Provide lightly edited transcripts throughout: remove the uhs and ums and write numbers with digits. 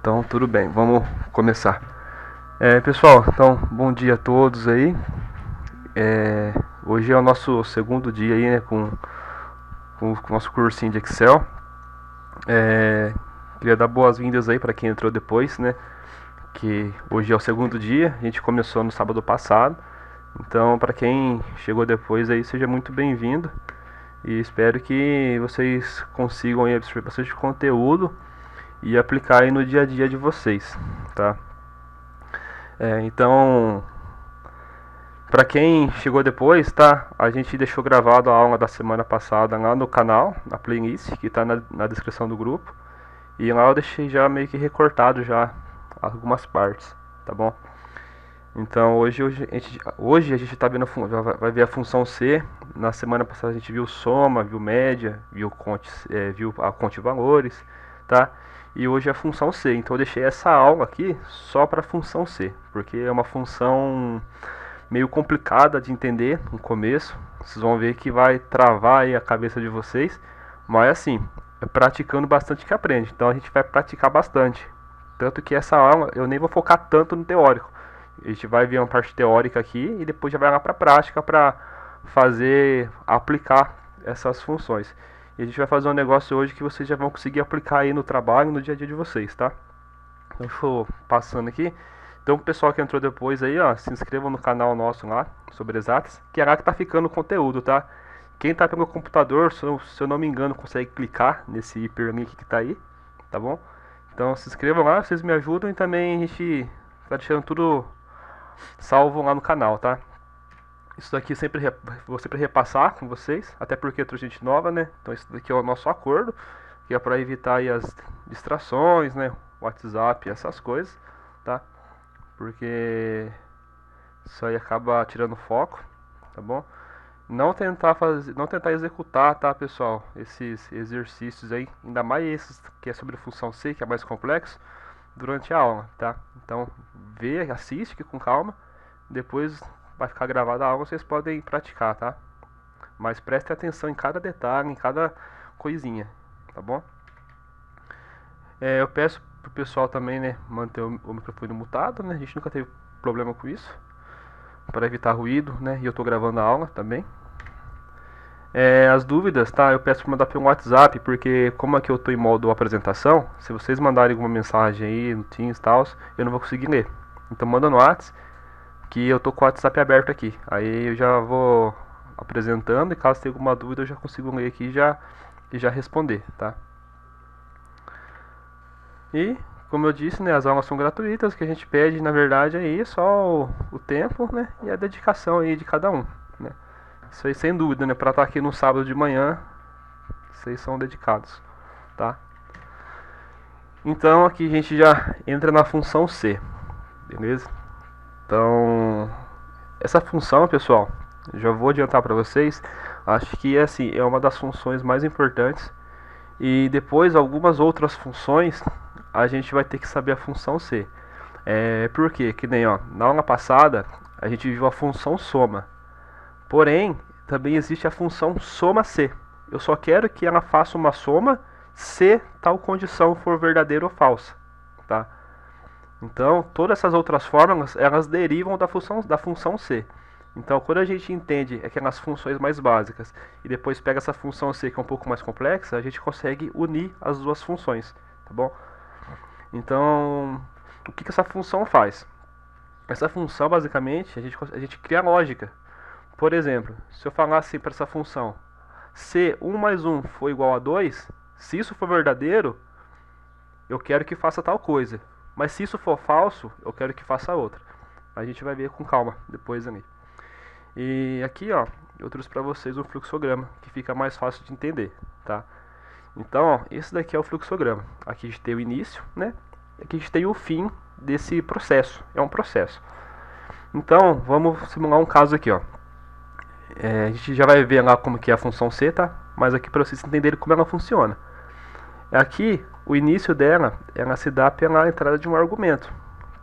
Então, tudo bem, vamos começar. Pessoal, então, bom dia a todos aí. Hoje é o nosso segundo dia aí, né, com o nosso cursinho de Excel. Queria dar boas-vindas aí para quem entrou depois, né, que hoje é o segundo dia, a gente começou no sábado passado. Então, para quem chegou depois aí, seja muito bem-vindo. E espero que vocês consigam aí absorver bastante conteúdo e aplicar aí no dia a dia de vocês, tá? Então, para quem chegou depois, tá? A gente deixou gravado a aula da semana passada lá no canal, na playlist, que tá na descrição do grupo. E lá eu deixei já meio que recortado já algumas partes, tá bom? Então hoje a gente tá vendo vai ver a função C. Na semana passada a gente viu soma, viu média, viu a conte valores, tá? E hoje é a função C. Então eu deixei essa aula aqui só para a função C, porque é uma função meio complicada de entender no começo. Vocês vão ver que vai travar aí a cabeça de vocês, mas assim, é praticando bastante que aprende. Então a gente vai praticar bastante. Tanto que essa aula eu nem vou focar tanto no teórico. A gente vai ver uma parte teórica aqui e depois já vai lá para a prática para aplicar essas funções. E a gente vai fazer um negócio hoje que vocês já vão conseguir aplicar aí no trabalho, no dia a dia de vocês, tá? Então, deixa eu passando aqui. Então, o pessoal que entrou depois aí, ó, se inscrevam no canal nosso lá, sobre exatas, que é lá que tá ficando o conteúdo, tá? Quem tá pelo computador, se eu não me engano, consegue clicar nesse hiperlink que tá aí, tá bom? Então, se inscrevam lá, vocês me ajudam e também a gente tá deixando tudo salvo lá no canal, tá? Isso daqui vou sempre repassar com vocês, até porque é gente nova, né? Então, isso daqui é o nosso acordo, que é para evitar aí as distrações, né? WhatsApp, essas coisas, tá? Porque isso aí acaba tirando foco, tá bom? Não tentar executar, tá, pessoal? Esses exercícios aí, ainda mais esses que é sobre função C, que é mais complexo, durante a aula, tá? Então, assiste aqui com calma, depois vai ficar gravada a aula, vocês podem praticar, tá? Mas preste atenção em cada detalhe, em cada coisinha, tá bom? Eu peço pro pessoal também, né, manter o microfone mutado, né? A gente nunca teve problema com isso, para evitar ruído, né? E eu tô gravando a aula também. As dúvidas, tá? Eu peço para mandar pelo WhatsApp, porque como aqui eu tô em modo apresentação, se vocês mandarem alguma mensagem aí no Teams e tal, eu não vou conseguir ler. Então manda no WhatsApp, que eu tô com o WhatsApp aberto aqui. Aí eu já vou apresentando e caso tenha alguma dúvida eu já consigo ler aqui e já responder, tá? E, como eu disse, né, as aulas são gratuitas, o que a gente pede, na verdade, é só o tempo, né, e a dedicação aí de cada um, né? Isso aí sem dúvida, né, para estar aqui no sábado de manhã, vocês são dedicados, tá? Então, aqui a gente já entra na função C, beleza? Então, essa função, pessoal, já vou adiantar para vocês, acho que assim, é uma das funções mais importantes. E depois algumas outras funções a gente vai ter que saber a função C. Por quê? Que nem ó, na aula passada a gente viu a função soma. Porém, também existe a função soma C. Eu só quero que ela faça uma soma se tal condição for verdadeira ou falsa, tá? Então, todas essas outras fórmulas, elas derivam da função C. Então, quando a gente entende aquelas funções mais básicas e depois pega essa função C que é um pouco mais complexa, a gente consegue unir as duas funções, tá bom? Então, o que essa função faz? Essa função, basicamente, a gente cria lógica. Por exemplo, se eu falar assim para essa função, se 1 mais 1 for igual a 2, se isso for verdadeiro, eu quero que faça tal coisa. Mas se isso for falso, eu quero que faça outra. A gente vai ver com calma depois ali. E aqui, ó, eu trouxe para vocês um fluxograma que fica mais fácil de entender, tá? Então, ó, esse daqui é o fluxograma. Aqui a gente tem o início, né? Aqui a gente tem o fim desse processo. É um processo. Então, vamos simular um caso aqui, ó. A gente já vai ver lá como que é a função C, tá? Mas aqui para vocês entenderem como ela funciona. Aqui, o início dela, ela se dá pela entrada de um argumento.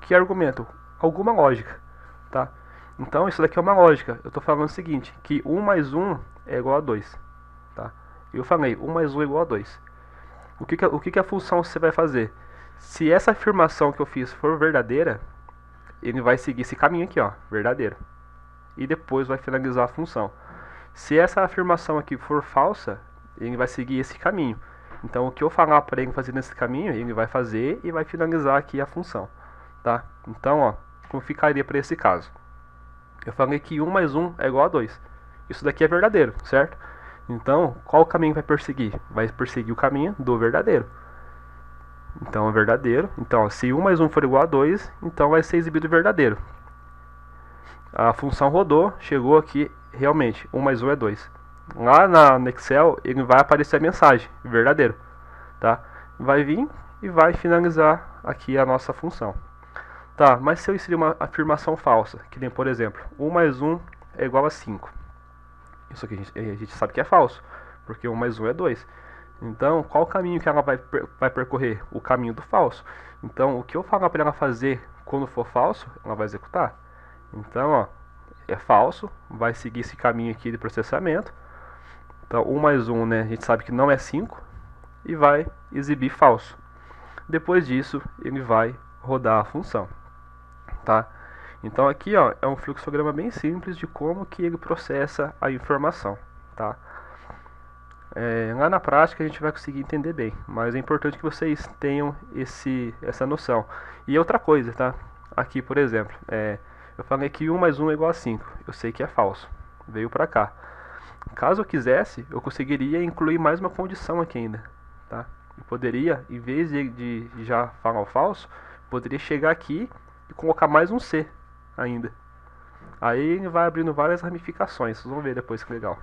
Que argumento? Alguma lógica, tá? Então, isso daqui é uma lógica. Eu estou falando o seguinte, que 1 mais 1 é igual a 2, tá? Eu falei, 1 mais 1 é igual a 2. O que a função C vai fazer? Se essa afirmação que eu fiz for verdadeira, ele vai seguir esse caminho aqui, ó, verdadeiro. E depois vai finalizar a função. Se essa afirmação aqui for falsa, ele vai seguir esse caminho. Então, o que eu falar para ele fazer nesse caminho, ele vai fazer e vai finalizar aqui a função, tá? Então, ó, como ficaria para esse caso? Eu falei que 1 mais 1 é igual a 2. Isso daqui é verdadeiro, certo? Então, qual o caminho vai perseguir? Vai perseguir o caminho do verdadeiro. Então, é verdadeiro. Então, ó, se 1 mais 1 for igual a 2, então vai ser exibido verdadeiro. A função rodou, chegou aqui, realmente, 1 mais 1 é 2. Lá no Excel, ele vai aparecer a mensagem, verdadeiro, tá? Vai vir e vai finalizar aqui a nossa função. Tá, mas se eu inserir uma afirmação falsa, que nem, por exemplo, 1 mais 1 é igual a 5. Isso aqui a gente sabe que é falso, porque 1 mais 1 é 2. Então, qual o caminho que ela vai percorrer? O caminho do falso. Então, o que eu falar para ela fazer quando for falso, ela vai executar. Então, ó, é falso, vai seguir esse caminho aqui de processamento. Então, 1 mais 1, né, a gente sabe que não é 5, e vai exibir falso. Depois disso, ele vai rodar a função, tá? Então, aqui, ó, é um fluxograma bem simples de como que ele processa a informação, tá? Lá na prática a gente vai conseguir entender bem, mas é importante que vocês tenham essa noção. E outra coisa, tá? Aqui, por exemplo, eu falei que 1 mais 1 é igual a 5, eu sei que é falso, veio pra cá. Caso eu quisesse, eu conseguiria incluir mais uma condição aqui ainda, tá? Eu poderia, em vez de já falar o falso, poderia chegar aqui e colocar mais um C ainda. Aí ele vai abrindo várias ramificações, vocês vão ver depois que legal.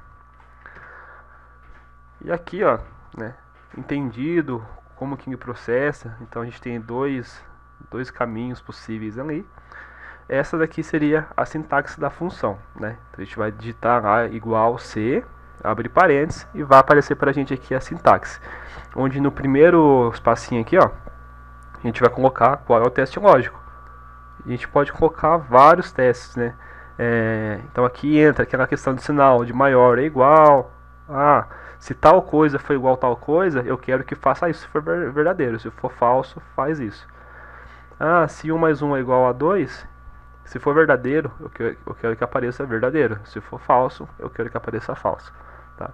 E aqui, ó, né, entendido como que ele processa, então a gente tem dois caminhos possíveis ali. Essa daqui seria a sintaxe da função, né? Então a gente vai digitar lá igual C, abre parênteses, e vai aparecer pra gente aqui a sintaxe. Onde no primeiro espacinho aqui, ó, a gente vai colocar qual é o teste lógico. A gente pode colocar vários testes, né? Então aqui entra aquela questão de sinal de maior é igual. Se tal coisa for igual a tal coisa, eu quero que faça isso se for verdadeiro. Se for falso, faz isso. Se 1 mais 1 é igual a 2, se for verdadeiro, eu quero que apareça verdadeiro. Se for falso, eu quero que apareça falso. Tá?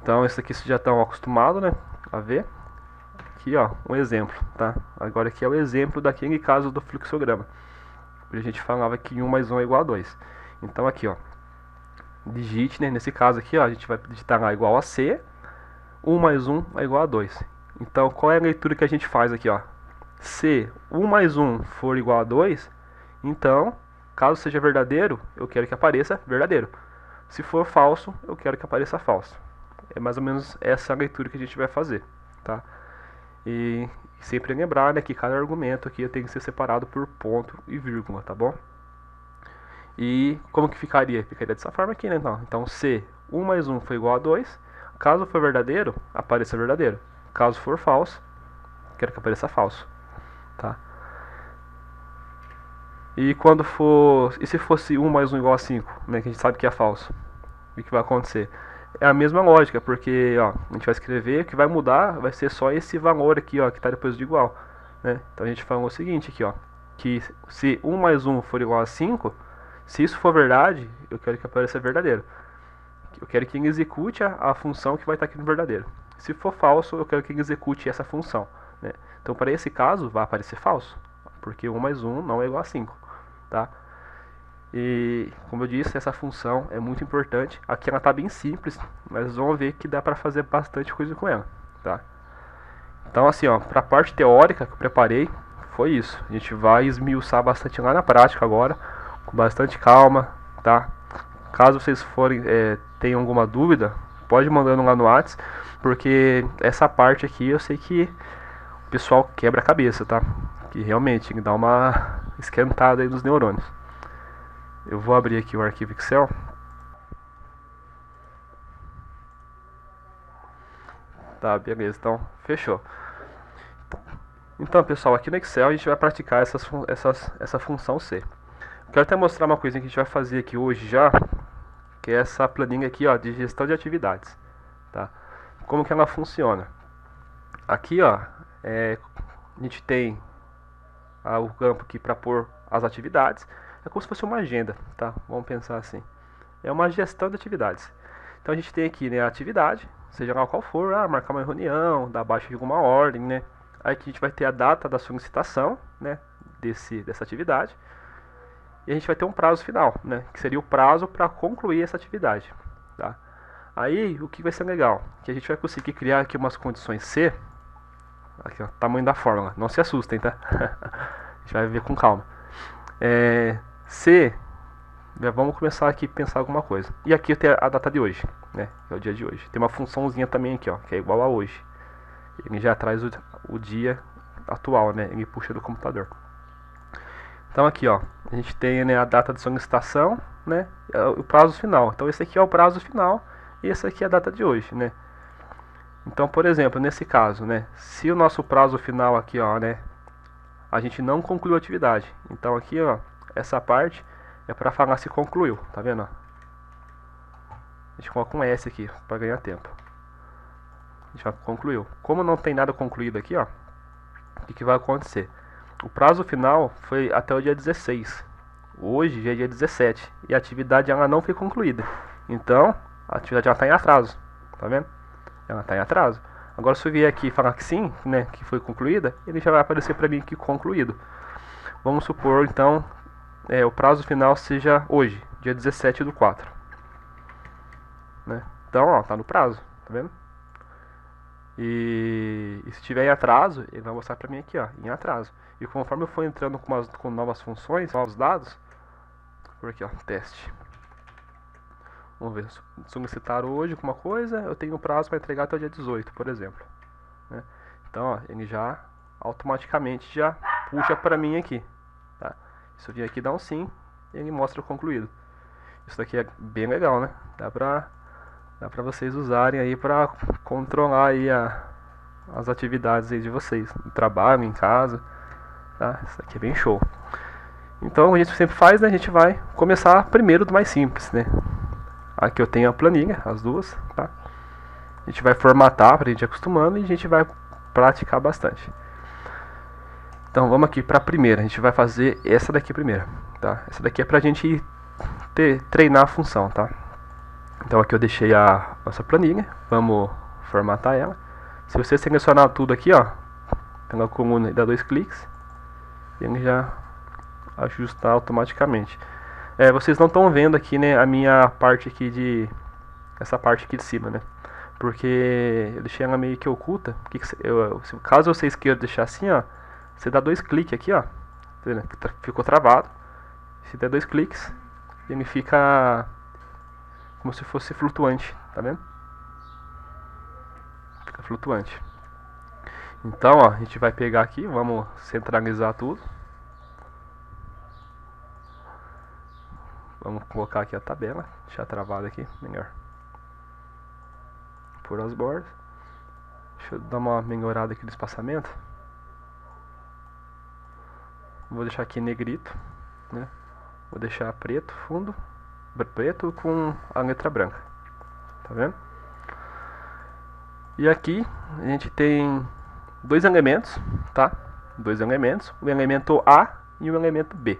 Então, isso aqui vocês já estão acostumados, né, a ver. Aqui, ó, um exemplo, tá? Agora aqui é o exemplo daquele caso do fluxograma. A gente falava que 1 mais 1 é igual a 2. Então, aqui, ó, digite, né, nesse caso aqui, ó, a gente vai digitar lá igual a C, 1 mais 1 é igual a 2. Então, qual é a leitura que a gente faz aqui, ó? Se 1 mais 1 for igual a 2, então, caso seja verdadeiro, eu quero que apareça verdadeiro. Se for falso, eu quero que apareça falso. É mais ou menos essa leitura que a gente vai fazer, tá? E sempre lembrar, né, que cada argumento aqui tem que ser separado por ponto e vírgula, tá bom? E como que ficaria? Ficaria dessa forma aqui, né? Então, se 1 mais 1 for igual a 2, caso for verdadeiro, apareça verdadeiro. Caso for falso, quero que apareça falso, tá? E quando for, e se fosse 1 mais 1 igual a 5, né, que a gente sabe que é falso, o que vai acontecer? É a mesma lógica, porque ó, a gente vai escrever, o que vai mudar vai ser só esse valor aqui, ó, que está depois de igual, né? Então a gente fala o seguinte aqui, ó, que se 1 mais 1 for igual a 5, se isso for verdade, eu quero que apareça verdadeiro. Eu quero que ele execute a função que vai estar aqui no verdadeiro. Se for falso, eu quero que ele execute essa função, né? Então para esse caso vai aparecer falso, porque 1 mais 1 não é igual a 5. Tá? E como eu disse, essa função é muito importante. Aqui ela está bem simples, mas vamos ver que dá para fazer bastante coisa com ela, tá? Então assim, ó, para a parte teórica que eu preparei foi isso. A gente vai esmiuçar bastante lá na prática agora, com bastante calma, tá? Caso vocês forem tenham alguma dúvida, pode mandando lá no WhatsApp, porque essa parte aqui eu sei que o pessoal quebra a cabeça, tá? Que realmente dá uma esquentada aí nos neurônios. Eu vou abrir aqui o arquivo Excel. Tá, beleza, então fechou. Então, pessoal, aqui no Excel a gente vai praticar essa função C. Quero até mostrar uma coisa que a gente vai fazer aqui hoje já, que é essa planilha aqui, ó, de gestão de atividades, tá? Como que ela funciona? Aqui, ó, a gente tem o campo aqui para pôr as atividades. É como se fosse uma agenda, tá? Vamos pensar assim. É uma gestão de atividades. Então a gente tem aqui, né, a atividade, seja lá qual for, marcar uma reunião, dar baixa de alguma ordem, né? Aí aqui a gente vai ter a data da solicitação, né, dessa atividade. E a gente vai ter um prazo final, né, que seria o prazo para concluir essa atividade, tá? Aí, o que vai ser legal? Que a gente vai conseguir criar aqui umas condições C. Aqui, ó, tamanho da fórmula. Não se assustem, tá? A gente vai ver com calma. C, vamos começar aqui a pensar alguma coisa. E aqui eu tenho a data de hoje, né? Que é o dia de hoje. Tem uma funçãozinha também aqui, ó, que é igual a hoje. Ele já traz o dia atual, né? Ele puxa do computador. Então aqui, ó, a gente tem, né, a data de solicitação, né? O prazo final. Então esse aqui é o prazo final e esse aqui é a data de hoje, né? Então, por exemplo, nesse caso, né, se o nosso prazo final aqui, ó, né, a gente não concluiu a atividade. Então aqui, ó, essa parte é para falar se concluiu, tá vendo? A gente coloca um S aqui para ganhar tempo. A gente já concluiu. Como não tem nada concluído aqui, ó, o que vai acontecer? O prazo final foi até o dia 16. Hoje já é dia 17 e a atividade ela não foi concluída. Então, a atividade já está em atraso, tá vendo? Ela está em atraso. Agora se eu vier aqui e falar que sim, né, que foi concluída, ele já vai aparecer para mim aqui concluído. Vamos supor então o prazo final seja hoje, dia 17/4, né? Então, ó, tá no prazo, tá vendo? E se tiver em atraso, ele vai mostrar para mim aqui, ó, em atraso. E conforme eu for entrando com novas funções, novos dados, por aqui, ó, teste. Vamos ver, solicitar hoje alguma coisa, eu tenho prazo para entregar até o dia 18, por exemplo, né? Então, ó, ele já automaticamente já puxa para mim aqui, tá? Se eu vir aqui dar um sim, ele mostra o concluído. Isso daqui é bem legal, né? Dá pra vocês usarem aí para controlar aí as atividades aí de vocês, no trabalho, em casa, tá? Isso daqui é bem show. Então, a gente sempre faz, né? A gente vai começar primeiro do mais simples, né? Aqui eu tenho a planilha, as duas, tá? A gente vai formatar pra gente ir acostumando e a gente vai praticar bastante. Então vamos aqui pra primeira, a gente vai fazer essa daqui primeiro, tá? Essa daqui é pra gente treinar a função, tá? Então aqui eu deixei a nossa planilha, vamos formatar ela. Se você selecionar tudo aqui, ó, pela coluna e dar 2 cliques, ele já ajusta automaticamente. Vocês não estão vendo aqui, né, a minha parte aqui essa parte aqui de cima, né? Porque eu deixei ela meio que oculta. Caso vocês queiram deixar assim, ó, você dá 2 cliques aqui, ó, ficou travado. Se der 2 cliques, ele fica como se fosse flutuante, tá vendo? Fica flutuante. Então, ó, a gente vai pegar aqui, vamos centralizar tudo. Vamos colocar aqui a tabela, deixar travado aqui, melhor. Por as bordas. Deixa eu dar uma melhorada aqui do espaçamento. Vou deixar aqui negrito, né? Vou deixar preto, fundo, preto com a letra branca. Tá vendo? E aqui a gente tem 2 elementos, tá? 2 elementos, o elemento A e o elemento B.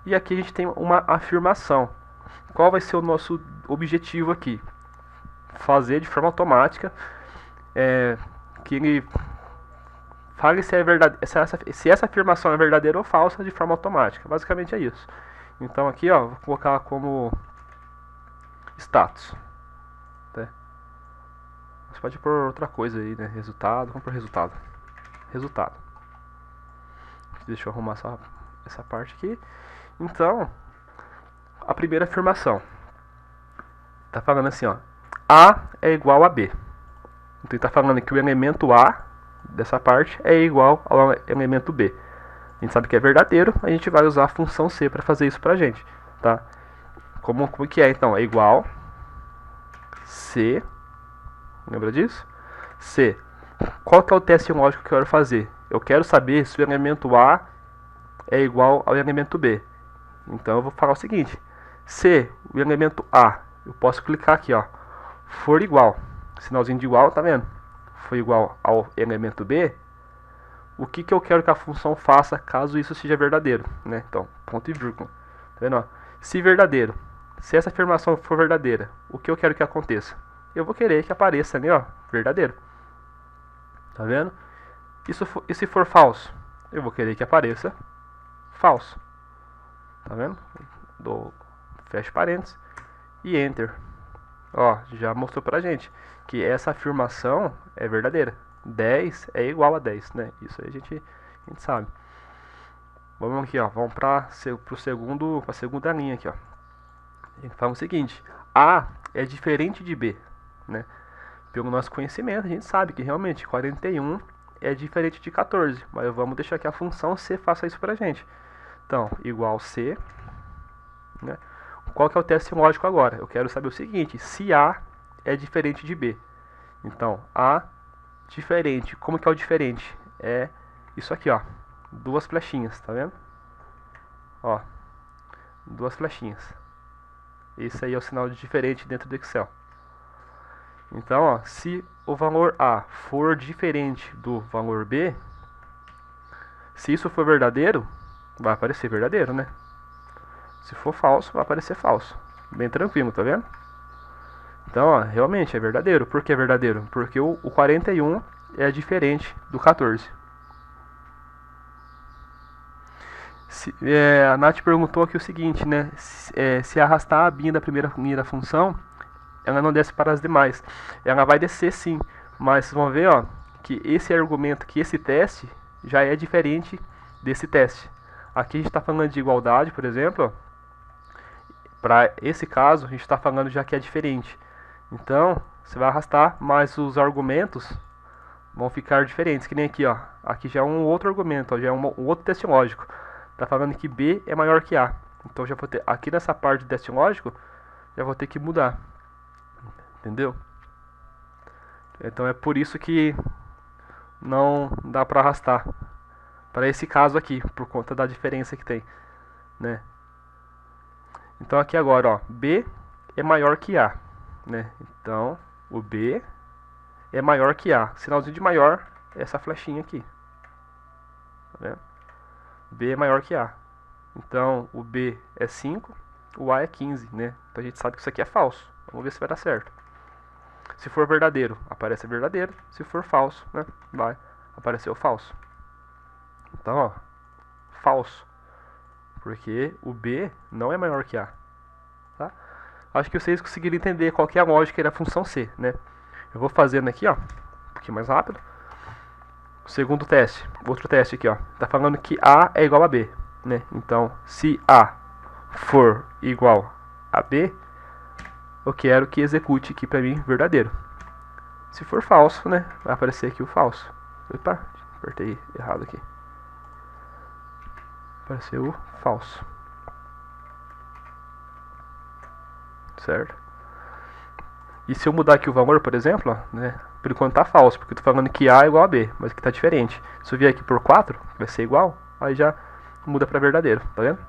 E aqui a gente tem uma afirmação. Qual vai ser o nosso objetivo aqui? Fazer de forma automática que ele fale se é verdade, se essa afirmação é verdadeira ou falsa de forma automática. Basicamente é isso. Então aqui, ó, vou colocar como status, tá? Você pode pôr outra coisa aí, né? Resultado, vamos por resultado. Resultado. Deixa eu arrumar essa parte aqui. Então, a primeira afirmação tá falando assim, ó, A é igual a B. Então ele tá falando que o elemento A dessa parte é igual ao elemento B. A gente sabe que é verdadeiro, a gente vai usar a função C para fazer isso pra gente, tá? Como que é então? É igual C, lembra disso? C. Qual que é o teste lógico que eu quero fazer? Eu quero saber se o elemento A é igual ao elemento B. Então eu vou falar o seguinte: se o elemento A, eu posso clicar aqui, ó, for igual, sinalzinho de igual, tá vendo? For igual ao elemento B, o que eu quero que a função faça caso isso seja verdadeiro, né? Então, ponto e vírgula. Tá vendo? Ó? Se verdadeiro, se essa afirmação for verdadeira, o que eu quero que aconteça? Eu vou querer que apareça ali, ó, verdadeiro. Tá vendo? E se for falso? Eu vou querer que apareça falso. Tá vendo? Fecha parênteses e enter. Ó, já mostrou pra gente que essa afirmação é verdadeira. 10 é igual a 10, né? Isso aí a gente sabe. Vamos aqui, ó. Vamos para a segunda linha aqui, ó. A gente fala o seguinte: A é diferente de B, né? Pelo nosso conhecimento, a gente sabe que realmente 41 é diferente de 14, mas vamos deixar que a função C faça isso pra gente. Então, igual C, né? Qual que é o teste lógico agora? Eu quero saber o seguinte: se A é diferente de B. Então, A diferente. Como que é o diferente? É isso aqui, ó. Duas flechinhas, tá vendo? Ó, duas flechinhas. Esse aí é o sinal de diferente dentro do Excel. Então, ó, se o valor A for diferente do valor B, se isso for verdadeiro, vai aparecer verdadeiro, né? Se for falso, vai aparecer falso. Bem tranquilo, tá vendo? Então, ó, realmente é verdadeiro. Por que é verdadeiro? Porque o 41 é diferente do 14. A Nath perguntou aqui o seguinte, né? Se arrastar a bin da primeira linha da função, ela não desce para as demais. Ela vai descer sim, mas vocês vão ver, ó, que esse argumento, que esse teste já é diferente desse teste. Aqui a gente está falando de igualdade, por exemplo. Para esse caso, a gente está falando já que é diferente. Então, você vai arrastar, mas os argumentos vão ficar diferentes. Que nem aqui, ó. Aqui já é um outro argumento, ó, já é um outro teste lógico. Tá falando que B é maior que A. Então já vou ter aqui nessa parte do teste lógico, já vou ter que mudar. Entendeu? Então é por isso que não dá para arrastar para esse caso aqui, por conta da diferença que tem, né? Então aqui agora, ó, B é maior que A, né? Então o B é maior que A. Sinalzinho de maior é essa flechinha aqui. Tá vendo? B é maior que A. Então o B é 5, o A é 15, né? Então a gente sabe que isso aqui é falso. Vamos ver se vai dar certo. Se for verdadeiro, aparece verdadeiro. Se for falso, né, vai aparecer o falso. Então, ó, falso. Porque o B não é maior que A. Tá? Acho que vocês conseguiram entender qual que é a lógica da função C, né? Eu vou fazendo aqui, ó, um pouquinho mais rápido. O segundo teste, outro teste aqui, ó. Tá falando que A é igual a B, né? Então, se A for igual a B, eu quero que execute aqui pra mim verdadeiro. Se for falso, né, vai aparecer aqui o falso. Opa, apertei errado aqui. Apareceu o falso. Certo? E se eu mudar aqui o valor, por exemplo, ó, né, por enquanto tá falso, porque eu tô falando que A é igual a B, mas aqui tá diferente. Se eu vier aqui por 4, vai ser igual, aí já muda pra verdadeiro, tá vendo?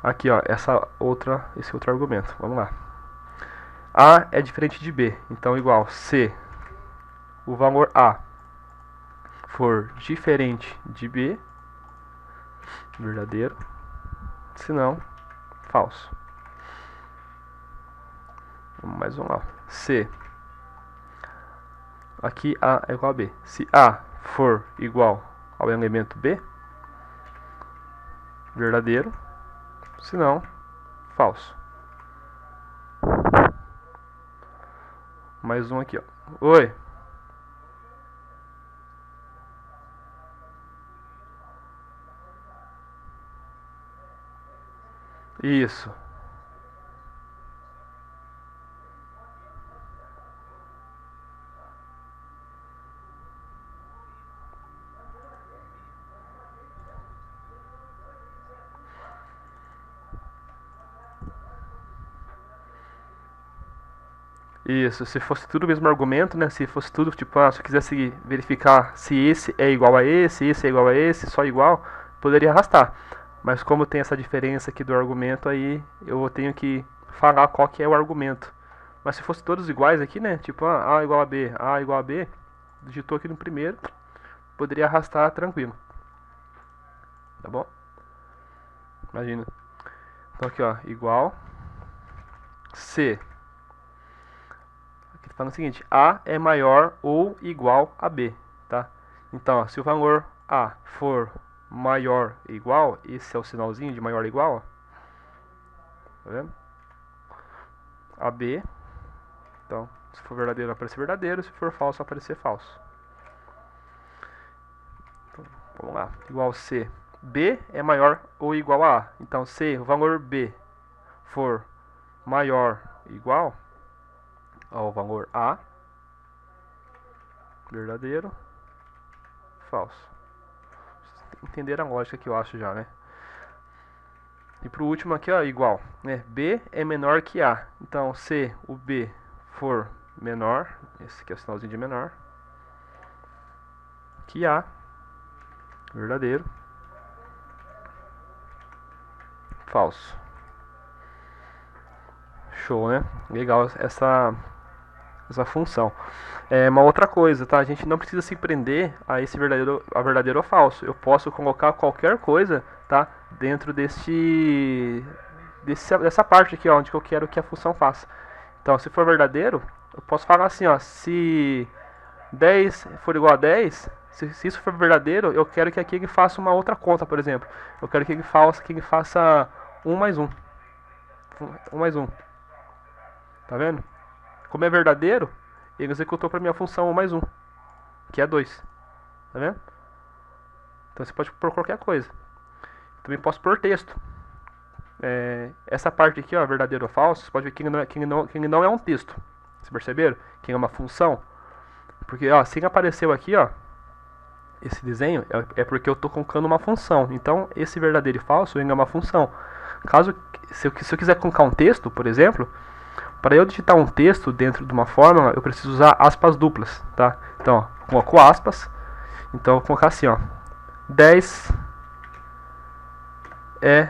Aqui, ó, esse outro argumento. Vamos lá. A é diferente de B, então igual se o valor A for diferente de B, verdadeiro, se não, falso. Vamos mais um lá. Se aqui A é igual a B. Se A for igual ao elemento B, verdadeiro, se não, falso. Mais um aqui, ó. Oi. Isso. Isso, se fosse tudo o mesmo argumento, né? Se fosse tudo, tipo, se eu quisesse verificar se esse é igual a esse é igual a esse, só igual, poderia arrastar. Mas como tem essa diferença aqui do argumento, aí eu tenho que falar qual que é o argumento. Mas se fosse todos iguais aqui, né? Tipo, A igual a B, A igual a B, digitou aqui no primeiro, poderia arrastar tranquilo. Tá bom? Imagina. Então aqui, ó, igual C. Aqui tá falando o seguinte, A é maior ou igual a B, tá? Então, ó, se o valor A for maior ou igual, esse é o sinalzinho de maior ou igual, ó. Tá vendo? A B, então, se for verdadeiro vai aparecer verdadeiro, se for falso vai aparecer falso. Então, vamos lá, igual C. B é maior ou igual a A. Então, se o valor B for maior ou igual ao valor A, verdadeiro, falso. Entenderam a lógica que eu acho já, né? E pro último aqui, ó, igual, né? B é menor que A. Então, se o B for menor, esse aqui é o sinalzinho de menor, que A, verdadeiro, falso. Show, né? Legal essa função. Uma outra coisa, tá? A gente não precisa se prender a esse verdadeiro ou falso. Eu posso colocar qualquer coisa, tá? Dentro dessa parte aqui, ó, onde eu quero que a função faça. Então, se for verdadeiro, eu posso falar assim, ó, se 10 for igual a 10, se isso for verdadeiro, eu quero que aqui ele faça uma outra conta, por exemplo. Eu quero que ele faça 1 mais 1. 1 mais 1. Tá vendo? Como é verdadeiro, ele executou para minha função 1 mais 1, que é 2. Tá vendo? Então você pode pôr qualquer coisa. Também posso pôr texto. Essa parte aqui, ó, verdadeiro ou falso, você pode ver que ele não é um texto. Vocês perceberam? Que é uma função. Porque, ó, se apareceu aqui, ó, esse desenho, é porque eu estou colocando uma função. Então, esse verdadeiro e falso ele é uma função. Se eu quiser colocar um texto, por exemplo, para eu digitar um texto dentro de uma fórmula, eu preciso usar aspas duplas, tá? Então, ó, coloco aspas. Então, eu vou colocar assim, ó. 10 é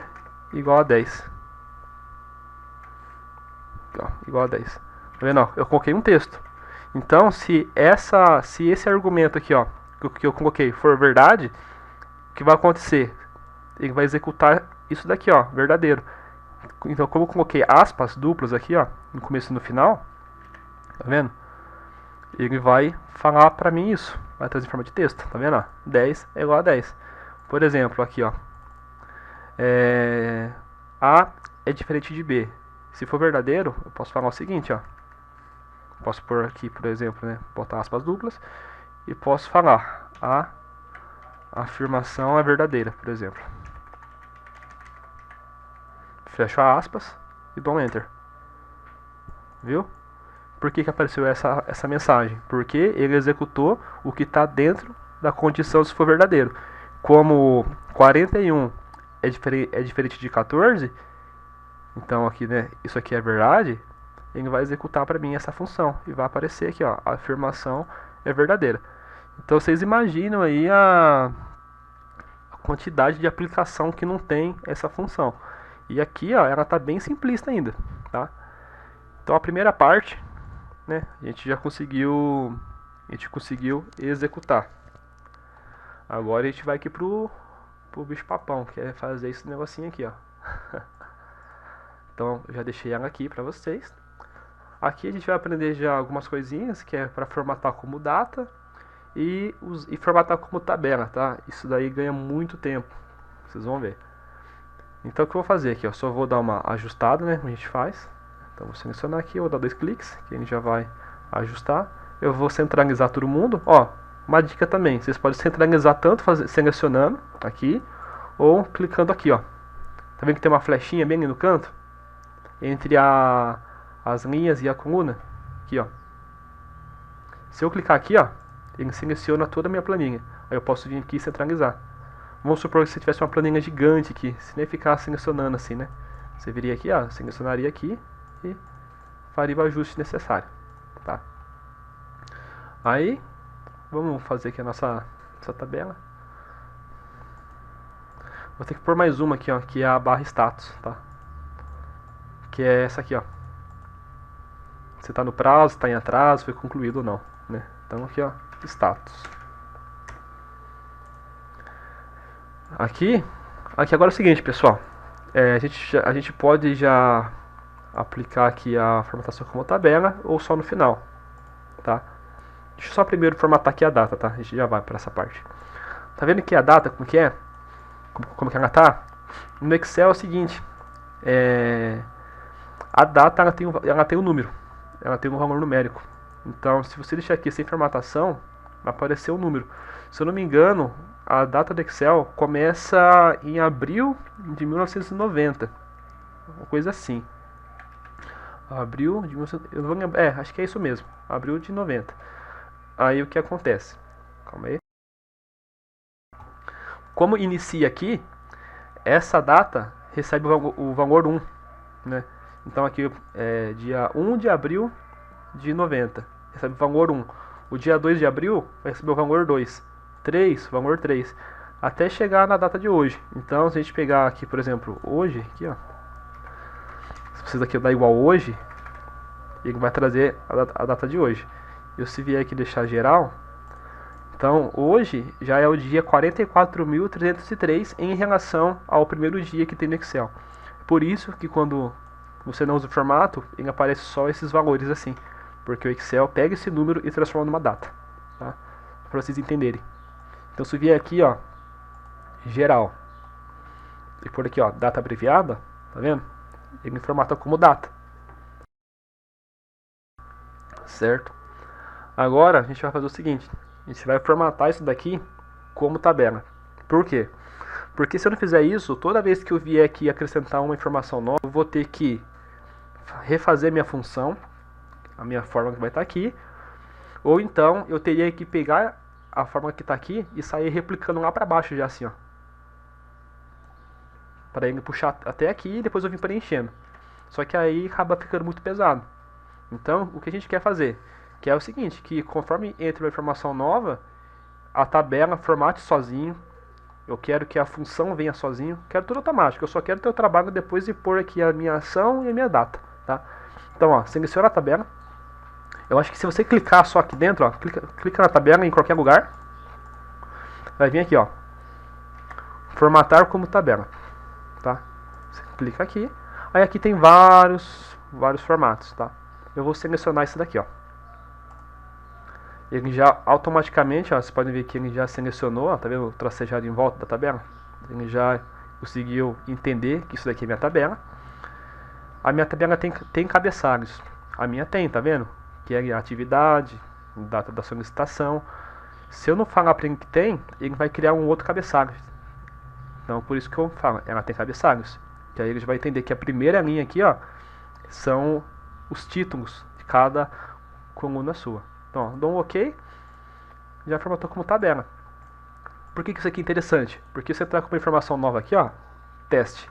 igual a 10. Ó, igual a 10. Tá vendo? Ó, eu coloquei um texto. Então, se esse argumento aqui, ó, que eu coloquei for verdade, o que vai acontecer? Ele vai executar isso daqui, ó, verdadeiro. Então, como eu coloquei aspas duplas aqui, ó, no começo e no final, tá vendo? Ele vai falar pra mim isso, vai trazer em forma de texto, tá vendo? Ó, 10 é igual a 10. Por exemplo, aqui, ó, A é diferente de B. Se for verdadeiro, eu posso falar o seguinte, ó. Posso pôr aqui, por exemplo, né, botar aspas duplas, e posso falar a afirmação é verdadeira, por exemplo. Fecho aspas e dou um enter. Viu? Por que apareceu essa mensagem? Porque ele executou o que está dentro da condição se for verdadeiro. Como 41 é diferente de 14, então aqui, né, isso aqui é verdade, ele vai executar para mim essa função e vai aparecer aqui, ó, a afirmação é verdadeira. Então vocês imaginam aí a quantidade de aplicação que não tem essa função. E aqui, ó, ela está bem simplista ainda, tá? Então a primeira parte, né, a gente conseguiu executar. Agora a gente vai aqui pro bicho papão, que é fazer esse negocinho aqui, ó. Então eu já deixei ela aqui para vocês. Aqui a gente vai aprender já algumas coisinhas, que é para formatar como data e formatar como tabela, tá? Isso daí ganha muito tempo, vocês vão ver. Então o que eu vou fazer aqui, ó, só vou dar uma ajustada, né, como a gente faz. Então vou selecionar aqui, vou dar 2 cliques, que a gente já vai ajustar. Eu vou centralizar todo mundo, ó, uma dica também, vocês podem centralizar tanto selecionando aqui, ou clicando aqui, ó. Tá vendo que tem uma flechinha bem ali no canto? Entre as linhas e a coluna, aqui, ó. Se eu clicar aqui, ó, ele seleciona toda a minha planilha. Aí eu posso vir aqui e centralizar. Vamos supor que você tivesse uma planilha gigante aqui, se nem ficar selecionando assim, né? Você viria aqui, ó, selecionaria aqui e faria o ajuste necessário, tá? Aí, vamos fazer aqui a nossa tabela. Vou ter que pôr mais uma aqui, ó, que é a barra status, tá? Que é essa aqui, ó. Se tá no prazo, tá em atraso, foi concluído ou não, né? Então aqui, ó, status. Aqui agora é o seguinte, pessoal. A gente pode já aplicar aqui a formatação como tabela ou só no final, tá? Deixa eu só primeiro formatar aqui a data, tá? A gente já vai para essa parte. Tá vendo que a data, como que é? Como que ela tá? No Excel é o seguinte, a data ela tem um número, ela tem um valor numérico. Então, se você deixar aqui sem formatação, vai aparecer o número. Se eu não me engano, a data do Excel começa em abril de 1990, uma coisa assim. Abril de 1990, eu vou lembrar, acho que é isso mesmo, abril de 90. Aí o que acontece? Calma aí. Como inicia aqui, essa data recebe o valor 1, né? Então aqui é dia 1 de abril de 90, recebe o valor 1. O dia 2 de abril vai receber o valor 2. 3, valor 3. Até chegar na data de hoje. Então se a gente pegar aqui, por exemplo, hoje, aqui ó. Se você daqui dá igual hoje, ele vai trazer a data de hoje. E se vier aqui deixar geral, então hoje já é o dia 44.303 em relação ao primeiro dia que tem no Excel. Por isso que quando você não usa o formato, ele aparece só esses valores assim. Porque o Excel pega esse número e transforma numa data. Tá? Para vocês entenderem. Então se vier aqui, ó, geral, e por aqui, ó, data abreviada, tá vendo? Ele me formata como data. Certo? Agora a gente vai fazer o seguinte, a gente vai formatar isso daqui como tabela. Por quê? Porque se eu não fizer isso, toda vez que eu vier aqui acrescentar uma informação nova, eu vou ter que refazer minha função, a minha forma que vai estar aqui, ou então eu teria que pegar a forma que está aqui e sair replicando lá para baixo já assim, ó. Para ele puxar até aqui e depois eu vim preenchendo. Só que aí acaba ficando muito pesado. Então, o que a gente quer fazer? Que é o seguinte, que conforme entra uma informação nova, a tabela formate sozinho. Eu quero que a função venha sozinho. Quero tudo automático. Eu só quero ter o trabalho depois de pôr aqui a minha ação e a minha data. Tá? Então, ó, seleciona a tabela. Eu acho que se você clicar só aqui dentro, ó, clica na tabela em qualquer lugar. Vai vir aqui, ó. Formatar como tabela. Tá? Você clica aqui. Aí aqui tem vários formatos, tá? Eu vou selecionar esse daqui, ó. Ele já automaticamente, ó, vocês podem ver que ele já selecionou, ó, tá vendo o tracejado em volta da tabela? Ele já conseguiu entender que isso daqui é minha tabela. A minha tabela tem cabeçalhos. A minha tem, tá vendo? Que é a atividade, data da solicitação. Se eu não falar para ele que tem, ele vai criar um outro cabeçalho. Então por isso que eu falo, ela tem cabeçalhos. Que aí ele já vai entender que a primeira linha aqui, ó, são os títulos de cada coluna sua. Então, ó, dou um OK, já formatou como tabela. Por que isso aqui é interessante? Porque você está com uma informação nova aqui, ó, teste.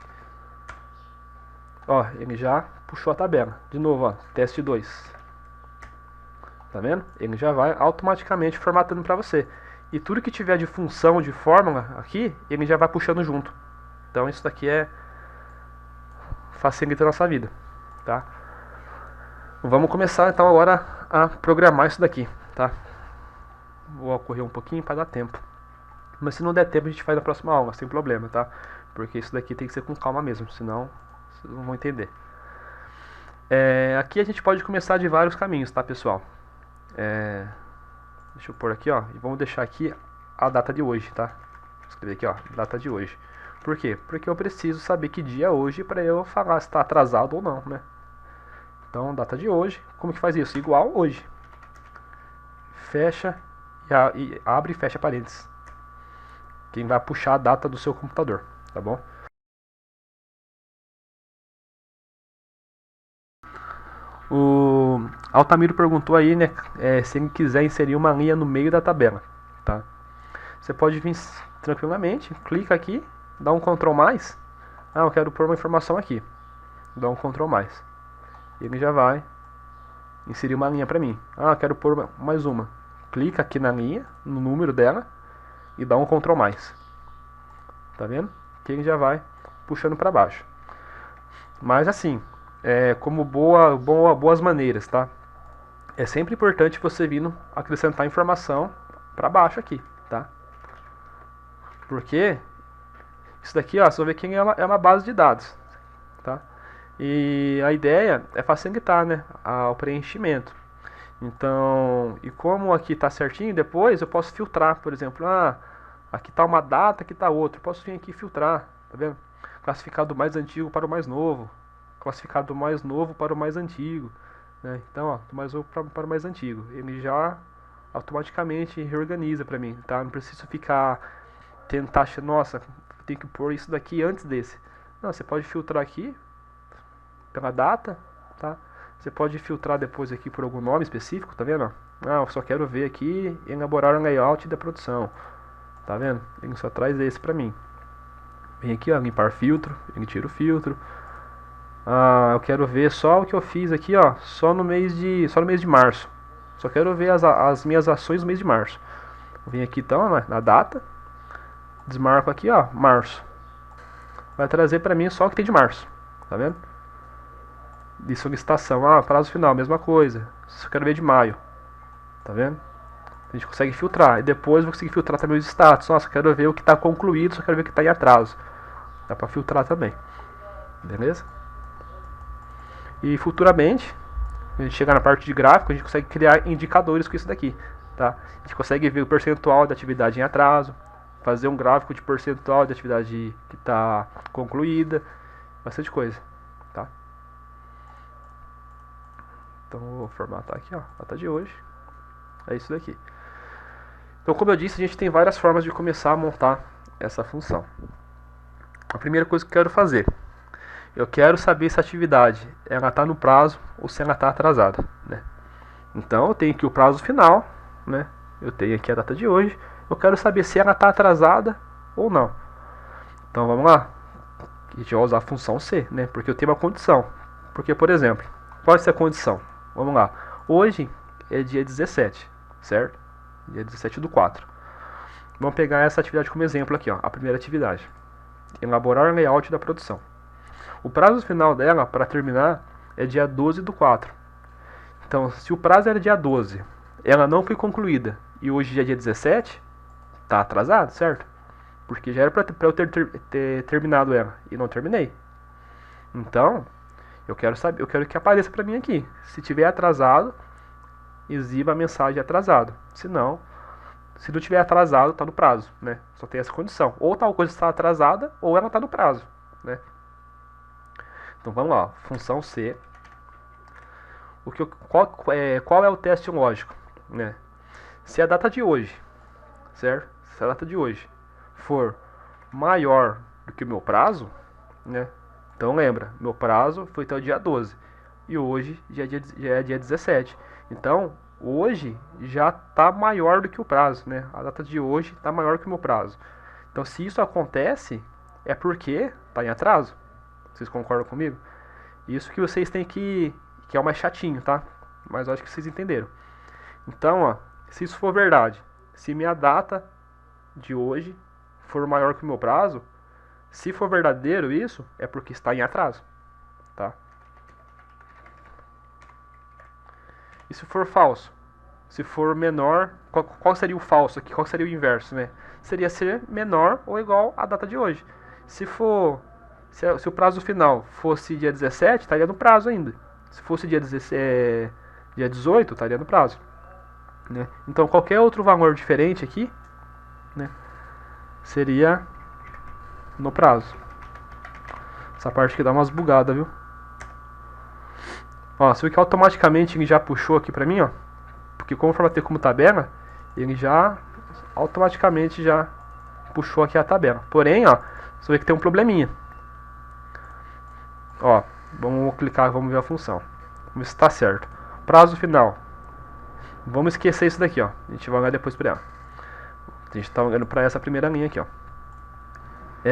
Ó, ele já puxou a tabela. De novo, ó, teste 2. Tá vendo? Ele já vai automaticamente formatando para você. E tudo que tiver de função, de fórmula aqui, ele já vai puxando junto. Então isso daqui facilita a nossa vida, tá? Vamos começar então agora a programar isso daqui, tá? Vou correr um pouquinho para dar tempo. Mas se não der tempo a gente faz na próxima aula, sem problema, tá? Porque isso daqui tem que ser com calma mesmo, senão vocês não vão entender. Aqui a gente pode começar de vários caminhos, tá, pessoal? Deixa eu pôr aqui, ó, e vamos deixar aqui a data de hoje, tá? Vou escrever aqui, ó, data de hoje. Por quê? Porque eu preciso saber que dia é hoje para eu falar se está atrasado ou não, né? Então, data de hoje, como que faz isso? Igual hoje. Fecha e abre e fecha parênteses. Quem vai puxar a data do seu computador, tá bom? O Altamiro perguntou aí, né, se ele quiser inserir uma linha no meio da tabela, tá? Você pode vir tranquilamente, clica aqui, dá um Ctrl+. Ah, eu quero pôr uma informação aqui. Dá um Ctrl+. Ele já vai inserir uma linha para mim. Ah, eu quero pôr mais uma. Clica aqui na linha, no número dela, e dá um Ctrl+. Tá vendo? Que ele já vai puxando para baixo. Mas assim, como boas maneiras, tá? É sempre importante você vindo acrescentar informação para baixo aqui, tá? Porque Isso daqui, ó, vocês vão ver que é uma base de dados, tá? E a ideia é facilitar, né, o preenchimento. Então, e como aqui está certinho, depois eu posso filtrar, por exemplo, aqui está uma data, aqui está outra. Eu posso vir aqui e filtrar, tá vendo? Classificar do mais antigo para o mais novo, classificar do mais novo para o mais antigo, né? Então, ó, do mais novo para o mais antigo. Ele já automaticamente reorganiza para mim, tá? Não preciso ficar tentar, nossa, tem que pôr isso daqui antes desse. Não, você pode filtrar aqui pela data, tá? Você pode filtrar depois aqui por algum nome específico, tá vendo? Eu só quero ver aqui elaborar um layout da produção, tá vendo? Ele só traz esse pra mim. Vem aqui, ó, limpar filtro, ele tira o filtro. Eu quero ver só o que eu fiz aqui, ó, só no mês de março. Só quero ver as minhas ações no mês de março. Vem aqui então, na data, desmarco aqui, ó, março. Vai trazer pra mim só o que tem de março, tá vendo? De solicitação, prazo final, mesma coisa. Só quero ver de maio, tá vendo? A gente consegue filtrar, e depois vou conseguir filtrar também os status. Nossa, quero ver o que está concluído, só quero ver o que está em atraso. Dá para filtrar também, beleza? E futuramente, a gente chegar na parte de gráfico, a gente consegue criar indicadores com isso daqui, tá? A gente consegue ver o percentual de atividade em atraso, fazer um gráfico de percentual de atividade que está concluída, bastante coisa, tá? Então vou formatar aqui, ó, data de hoje. É isso daqui. Então, como eu disse, a gente tem várias formas de começar a montar essa função. A primeira coisa que eu quero fazer, eu quero saber se a atividade ela está no prazo ou se ela está atrasada, né? Então, eu tenho aqui o prazo final, né? Eu tenho aqui a data de hoje. Eu quero saber se ela está atrasada ou não. Então, vamos lá. A gente vai usar a função C, né? Porque eu tenho uma condição. Porque, por exemplo, qual é essa condição? Vamos lá. Hoje é dia 17, certo? Dia 17/4. Vamos pegar essa atividade como exemplo aqui, ó, a primeira atividade. Elaborar layout da produção. O prazo final dela, para terminar, é dia 12/4. Então, se o prazo era dia 12, ela não foi concluída, e hoje é dia 17, tá atrasado, certo? Porque já era para eu ter terminado ela, e não terminei. Então, eu quero que apareça para mim aqui. Se tiver atrasado, exiba a mensagem atrasado. Se não tiver atrasado, está no prazo, né? Só tem essa condição. Ou tal coisa está atrasada, ou ela está no prazo, né? Então vamos lá, função C. Qual é o teste lógico, né? Se a data de hoje, certo? Se a data de hoje for maior do que o meu prazo, né? Então lembra, meu prazo foi até o dia 12 e hoje já é dia 17. Então, hoje já está maior do que o prazo, né? A data de hoje está maior que o meu prazo. Então, se isso acontece, é porque está em atraso. Vocês concordam comigo? Isso que vocês têm que é o mais chatinho, tá? Mas eu acho que vocês entenderam. Então, ó, se isso for verdade, se minha data de hoje for maior que o meu prazo, se for verdadeiro isso, é porque está em atraso, tá? E se for falso? Se for menor, qual seria o falso aqui? Qual seria o inverso, né? Seria ser menor ou igual à data de hoje. Se o prazo final fosse dia 17, estaria no prazo ainda. Se fosse dia 18, estaria no prazo, né? Então qualquer outro valor diferente aqui, né, seria no prazo. Essa parte aqui dá umas bugadas, viu? Ó, você viu que automaticamente ele já puxou aqui pra mim, ó. Porque como eu formatei como tabela, ele já automaticamente já puxou aqui a tabela. Porém, ó, você vê que tem um probleminha. Ó, vamos clicar, vamos ver a função. Vamos ver se está certo. Prazo final. Vamos esquecer isso daqui, ó. A gente vai olhar depois pra ela. A gente tá olhando pra essa primeira linha aqui, ó.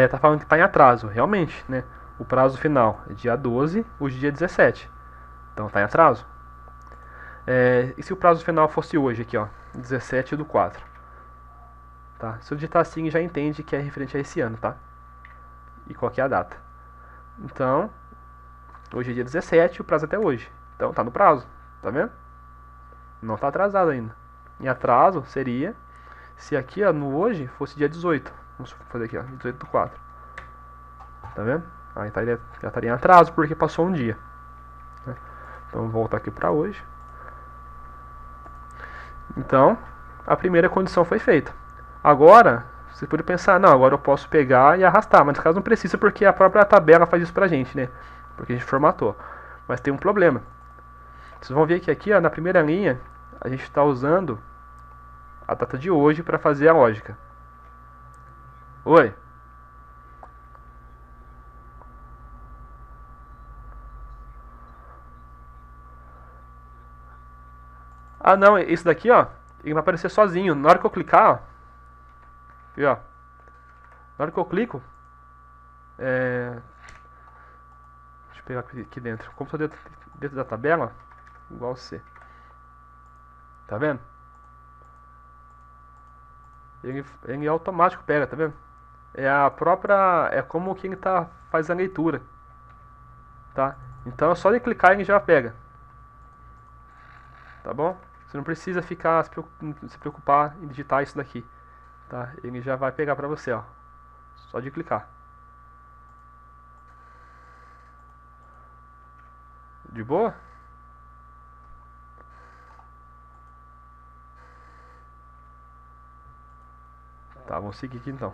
Tá falando que tá em atraso, realmente, né? O prazo final é dia 12, hoje é dia 17. Então tá em atraso. E se o prazo final fosse hoje aqui, ó, 17/4, tá? Se eu digitar assim, já entende que é referente a esse ano, tá? E qual que é a data. Então, hoje é dia 17, o prazo até hoje. Então tá no prazo, tá vendo? Não tá atrasado ainda. Em atraso seria se aqui, ó, no hoje fosse dia 18. Vamos fazer aqui, ó, 18/4. Tá vendo? Aí já estaria em atraso porque passou um dia. Né? Então vou voltar aqui para hoje. Então, a primeira condição foi feita. Agora, você pode pensar, não, agora eu posso pegar e arrastar, mas nesse caso não precisa porque a própria tabela faz isso pra gente, né? Porque a gente formatou. Mas tem um problema. Vocês vão ver que aqui, ó, na primeira linha, a gente está usando a data de hoje para fazer a lógica. Oi? Ah, não, esse daqui, ó, ele vai aparecer sozinho. Na hora que eu clicar, ó, aqui, ó, na hora que eu clico, deixa eu pegar aqui dentro. Como estou dentro da tabela, igual C. Tá vendo? Ele automático pega, tá vendo? É a própria, é como quem faz a leitura, tá? Então é só ele clicar e ele já pega, tá bom? Você não precisa ficar se preocupar em digitar isso daqui, tá? Ele já vai pegar pra você, ó. Só de clicar. De boa? Tá, vamos seguir aqui então.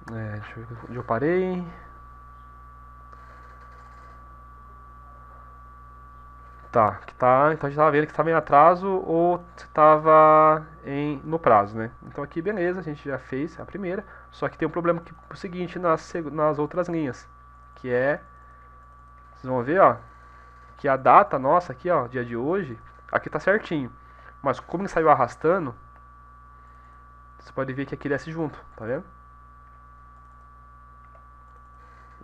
Deixa eu ver onde eu parei. Tá, então a gente tava vendo que estava em atraso ou estava no prazo, né? Então aqui beleza, a gente já fez a primeira, só que tem um problema que o seguinte nas outras linhas, que é, vocês vão ver, ó, que a data nossa aqui, ó, dia de hoje, aqui tá certinho, mas como ele saiu arrastando, você pode ver que aqui desce junto, tá vendo?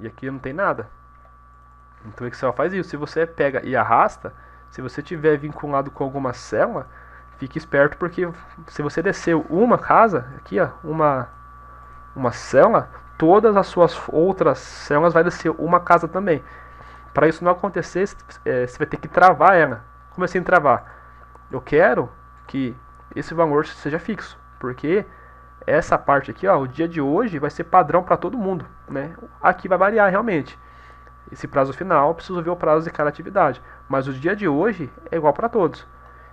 E aqui não tem nada. Então o Excel faz isso. Se você pega e arrasta, se você tiver vinculado com alguma célula, fique esperto porque se você desceu uma casa, aqui ó, uma célula, todas as suas outras células vai descer uma casa também. Para isso não acontecer, você vai ter que travar ela. Como assim travar? Eu quero que esse valor seja fixo, porque essa parte aqui, ó, o dia de hoje vai ser padrão para todo mundo, né? Aqui vai variar realmente. Esse prazo final, eu preciso ver o prazo de cada atividade. Mas o dia de hoje é igual para todos.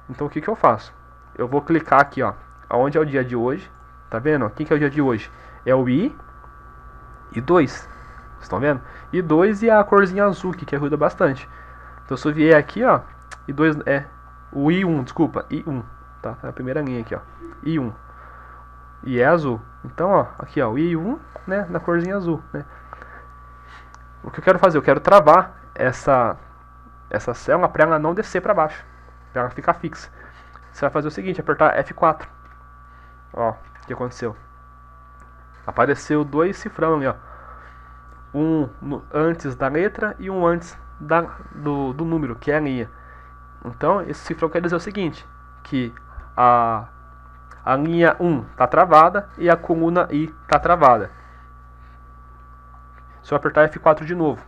Então o que eu faço? Eu vou clicar aqui, ó, onde é o dia de hoje. Tá vendo? O que é o dia de hoje? É o I e 2. Vocês estão vendo? I 2 e a corzinha azul, que ajuda bastante. Então se eu vier aqui, ó, I2 é o I1, desculpa, I1. Tá? É a primeira linha aqui, ó. I1. E é azul. Então, ó, aqui, ó, o I1, né, na corzinha azul, né? O que eu quero fazer? Eu quero travar essa célula para ela não descer para baixo, para ela ficar fixa. Você vai fazer o seguinte, apertar F4. Ó, o que aconteceu? Apareceu dois cifrão ali, ó. Um antes da letra e um antes do número, que é a linha. Então, esse cifrão quer dizer o seguinte, que a linha 1 está travada e a coluna I está travada. Se eu apertar F4 de novo.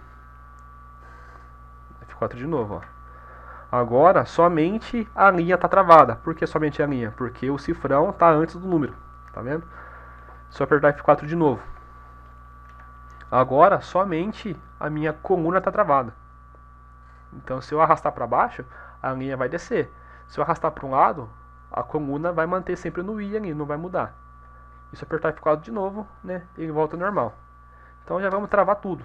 F4 de novo, ó. Agora, somente a linha está travada. Por que somente a linha? Porque o cifrão está antes do número. Tá vendo? Se eu apertar F4 de novo. Agora, somente a minha coluna está travada. Então, se eu arrastar para baixo, a linha vai descer. Se eu arrastar para um lado, a coluna vai manter sempre no I ali, não vai mudar. E se eu apertar F4 de novo, né, ele volta ao normal. Então já vamos travar tudo.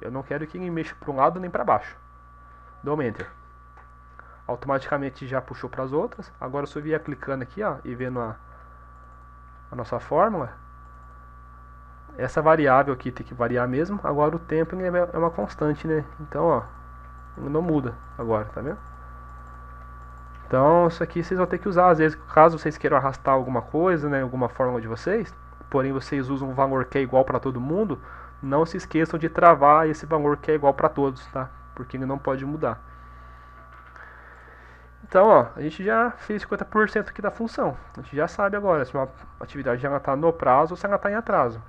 Eu não quero que ele mexa para um lado nem para baixo. Dou Enter. Automaticamente já puxou para as outras. Agora se eu vier clicando aqui, ó, e vendo a nossa fórmula, essa variável aqui tem que variar mesmo. Agora o tempo é uma constante, né? Então, ó, ele não muda agora, tá vendo? Então isso aqui vocês vão ter que usar às vezes, caso vocês queiram arrastar alguma coisa, né, alguma fórmula de vocês, porém vocês usam um valor que é igual para todo mundo. Não se esqueçam de travar esse valor que é igual para todos, tá? Porque ele não pode mudar. Então, ó, a gente já fez 50% aqui da função. A gente já sabe agora se uma atividade já está no prazo ou se ela está em atraso.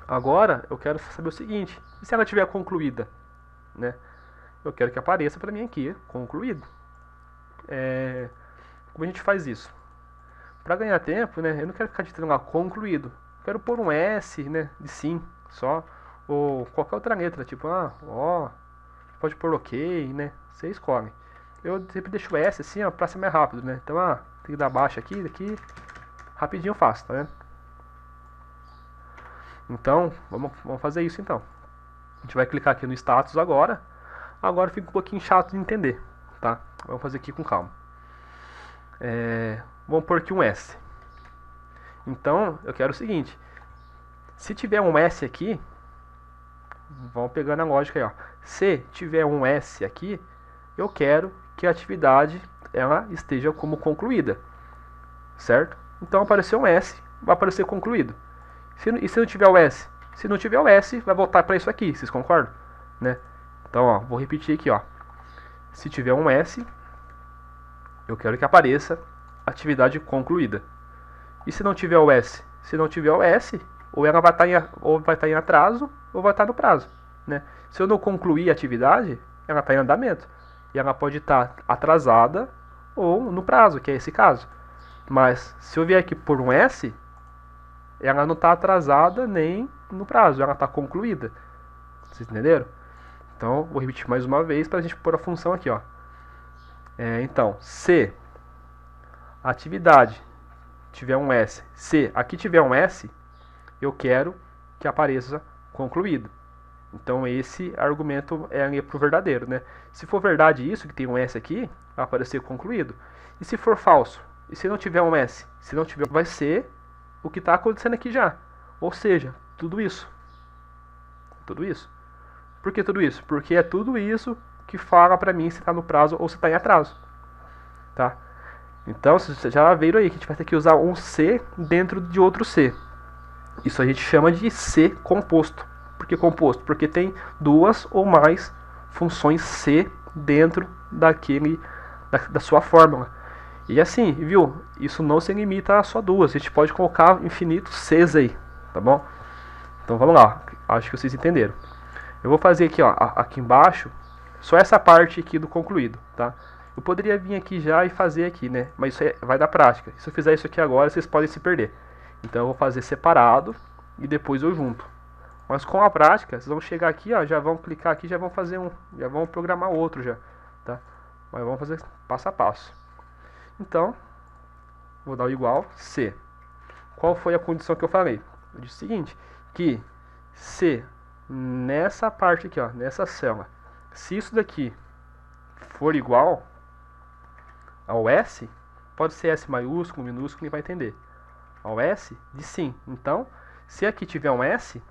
Agora, eu quero saber o seguinte: e se ela estiver concluída? Né? Eu quero que apareça para mim aqui, concluído. Como a gente faz isso? Para ganhar tempo, né, eu não quero ficar digitando lá concluído. quero pôr um S, né, de sim, só, ou qualquer outra letra, tipo, ó, pode pôr ok, né, você escolhe. Eu sempre deixo o S assim, ó, pra ser mais rápido, né, então, tem que dar baixa aqui, daqui, rapidinho eu faço, tá vendo? Então, vamos fazer isso então. A gente vai clicar aqui no status agora. Agora fica um pouquinho chato de entender, tá? Vamos fazer aqui com calma. Vamos pôr aqui um S. Então, eu quero o seguinte. Se tiver um S aqui, vamos pegando a lógica aí, ó. Se tiver um S aqui, eu quero que a atividade ela esteja como concluída, certo? Então apareceu um S, vai aparecer concluído. E se não tiver o S? Se não tiver o S, vai voltar para isso aqui, vocês concordam? Né? Então, ó, vou repetir aqui, ó. Se tiver um S, eu quero que apareça atividade concluída. E se não tiver o S? Se não tiver o S, ou ela vai estar em atraso, ou vai estar no prazo, né? Se eu não concluir a atividade, ela está em andamento. E ela pode estar atrasada ou no prazo, que é esse caso. Mas se eu vier aqui por um S, ela não está atrasada nem no prazo, ela está concluída. Vocês entenderam? Então, vou repetir mais uma vez para a gente pôr a função aqui, ó. Então, se a atividade tiver um S, se aqui tiver um S, eu quero que apareça concluído. Então, esse argumento é para o verdadeiro, né? Se for verdade isso, que tem um S aqui, vai aparecer concluído. E se for falso? E se não tiver um S? Se não tiver, vai ser o que está acontecendo aqui já. Ou seja, tudo isso. Tudo isso. Por que tudo isso? Porque é tudo isso que fala para mim se está no prazo ou se está em atraso. Tá? Então, vocês já viram aí que a gente vai ter que usar um C dentro de outro C. Isso a gente chama de C composto. Por que composto? Porque tem duas ou mais funções C dentro da sua fórmula. E assim, viu? Isso não se limita a só duas. A gente pode colocar infinitos Cs aí, tá bom? Então vamos lá. Acho que vocês entenderam. Eu vou fazer aqui, ó, aqui embaixo, só essa parte aqui do concluído, tá? Eu poderia vir aqui já e fazer aqui, né? Mas isso vai dar prática. Se eu fizer isso aqui agora, vocês podem se perder. Então eu vou fazer separado e depois eu junto. Mas com a prática, vocês vão chegar aqui, ó, já vão clicar aqui, já vão fazer já vão programar outro já, tá? Mas vamos fazer passo a passo. Então, vou dar o igual C. Qual foi a condição que eu falei? Eu disse o seguinte, que se nessa parte aqui, ó, nessa célula, se isso daqui for igual ao S, pode ser S maiúsculo, minúsculo, ninguém vai entender. Ao S de sim. Então, se aqui tiver um S,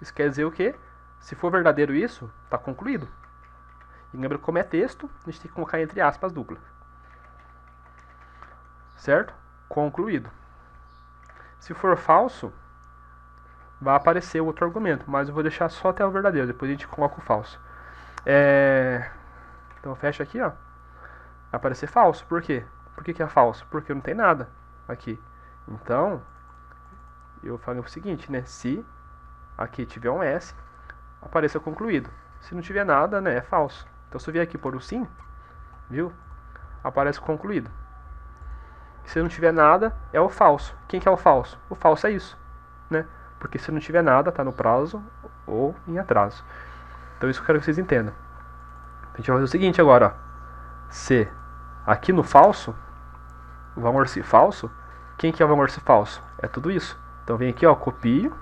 isso quer dizer o quê? Se for verdadeiro isso, está concluído. E lembra que como é texto, a gente tem que colocar entre aspas duplas. Certo? Concluído. Se for falso, vai aparecer outro argumento, mas eu vou deixar só até o verdadeiro, depois a gente coloca o falso. Então fecha aqui, ó. Vai aparecer falso, por quê? Por que é falso? Porque não tem nada aqui. Então, eu falei o seguinte, né? Se aqui tiver um S, apareça concluído. Se não tiver nada, né, é falso. Então se eu vier aqui por o sim, viu? Aparece concluído. Se não tiver nada, é o falso. Quem que é o falso? O falso é isso, né? Porque se não tiver nada, está no prazo ou em atraso. Então isso eu quero que vocês entendam. A gente vai fazer o seguinte agora, ó. Se aqui no falso, o valor se falso, quem que é o valor se falso? É tudo isso. Então vem aqui, ó, copio,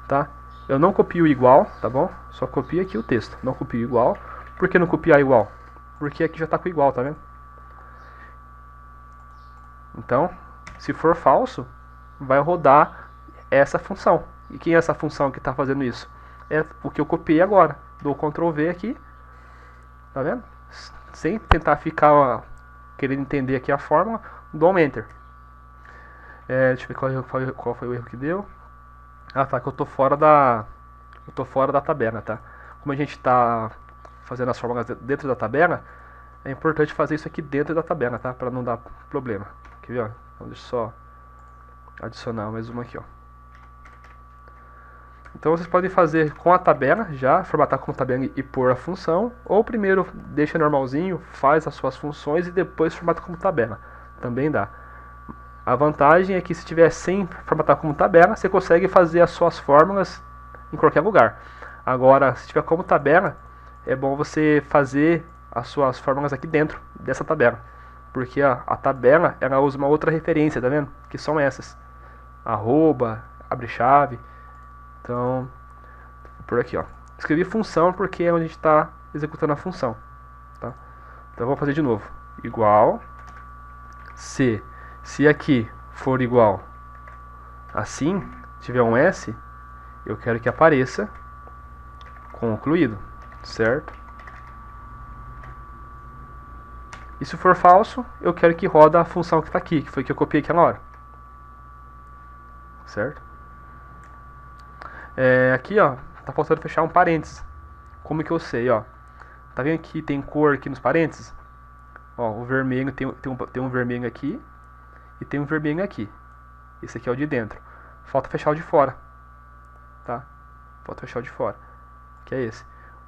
tá? Eu não copio igual, tá bom? Só copio aqui o texto. Não copio igual. Por que não copiar igual? Porque aqui já está com igual, tá vendo? Então, se for falso, vai rodar essa função. E quem é essa função que está fazendo isso? É o que eu copiei agora. Dou Ctrl V aqui. Tá vendo? Sem tentar ficar querendo entender aqui a fórmula, dou um Enter. Deixa eu ver qual foi o erro que deu. Tá, que eu tô fora da tabela, tá? Como a gente está fazendo as fórmulas dentro da tabela, é importante fazer isso aqui dentro da tabela, tá? Para não dar problema. Quer ver, ó? Então, deixa eu só adicionar mais uma aqui, ó. Então vocês podem fazer com a tabela, já formatar como tabela e pôr a função, ou primeiro deixa normalzinho, faz as suas funções e depois formata como tabela. Também dá. A vantagem é que se tiver sem formatar como tabela, você consegue fazer as suas fórmulas em qualquer lugar. Agora, se tiver como tabela, é bom você fazer as suas fórmulas aqui dentro dessa tabela. Porque a tabela, ela usa uma outra referência, tá vendo? Que são essas. Arroba, abre chave. Então, por aqui, ó. Escrevi função porque é onde a gente está executando a função. Tá? Então, vou fazer de novo. Igual se aqui for igual assim, tiver um S, eu quero que apareça concluído, certo? E se for falso, eu quero que roda a função que está aqui, que foi que eu copiei aquela hora. Certo? Aqui, ó, tá faltando fechar um parênteses. Como que eu sei, ó? Tá vendo que tem cor aqui nos parênteses? Ó, o vermelho tem um vermelho aqui e tem um vermelho aqui. Esse aqui é o de dentro. Falta fechar o de fora. Tá? Falta fechar o de fora. Que é esse.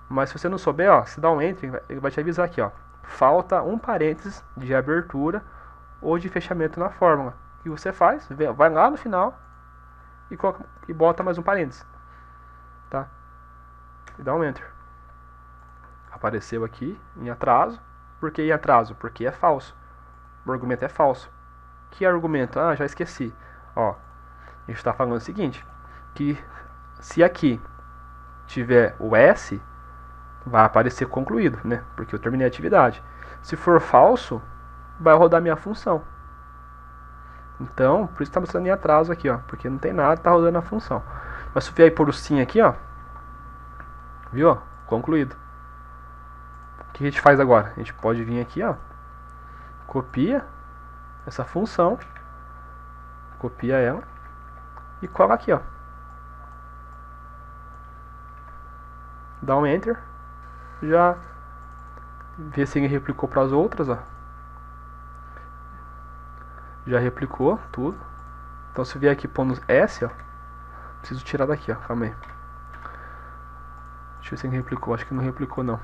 Mas se você não souber, ó, se dá um enter, ele vai te avisar aqui, ó. Falta um parênteses de abertura ou de fechamento na fórmula. O que você faz? Vai lá no final e bota mais um parênteses. Tá? E dá um enter. Apareceu aqui em atraso. Por que em atraso? Porque é falso. O argumento é falso. Que argumento? Ah, já esqueci. Ó, a gente está falando o seguinte, que se aqui tiver o S, vai aparecer concluído, né? Porque eu terminei a atividade. Se for falso, vai rodar minha função. Então, por isso está mostrando em atraso aqui, ó, porque não tem nada, está rodando a função. Mas se eu vier por o sim aqui, ó, viu? Ó, concluído. O que a gente faz agora? A gente pode vir aqui, ó, copia essa função, copia ela e cola aqui, ó. Dá um enter, já vê se ele replicou para as outras, ó. Já replicou tudo. Então se vier aqui pondo S, ó, preciso tirar daqui, ó, calma aí. Deixa eu ver se ele replicou, acho que não replicou não.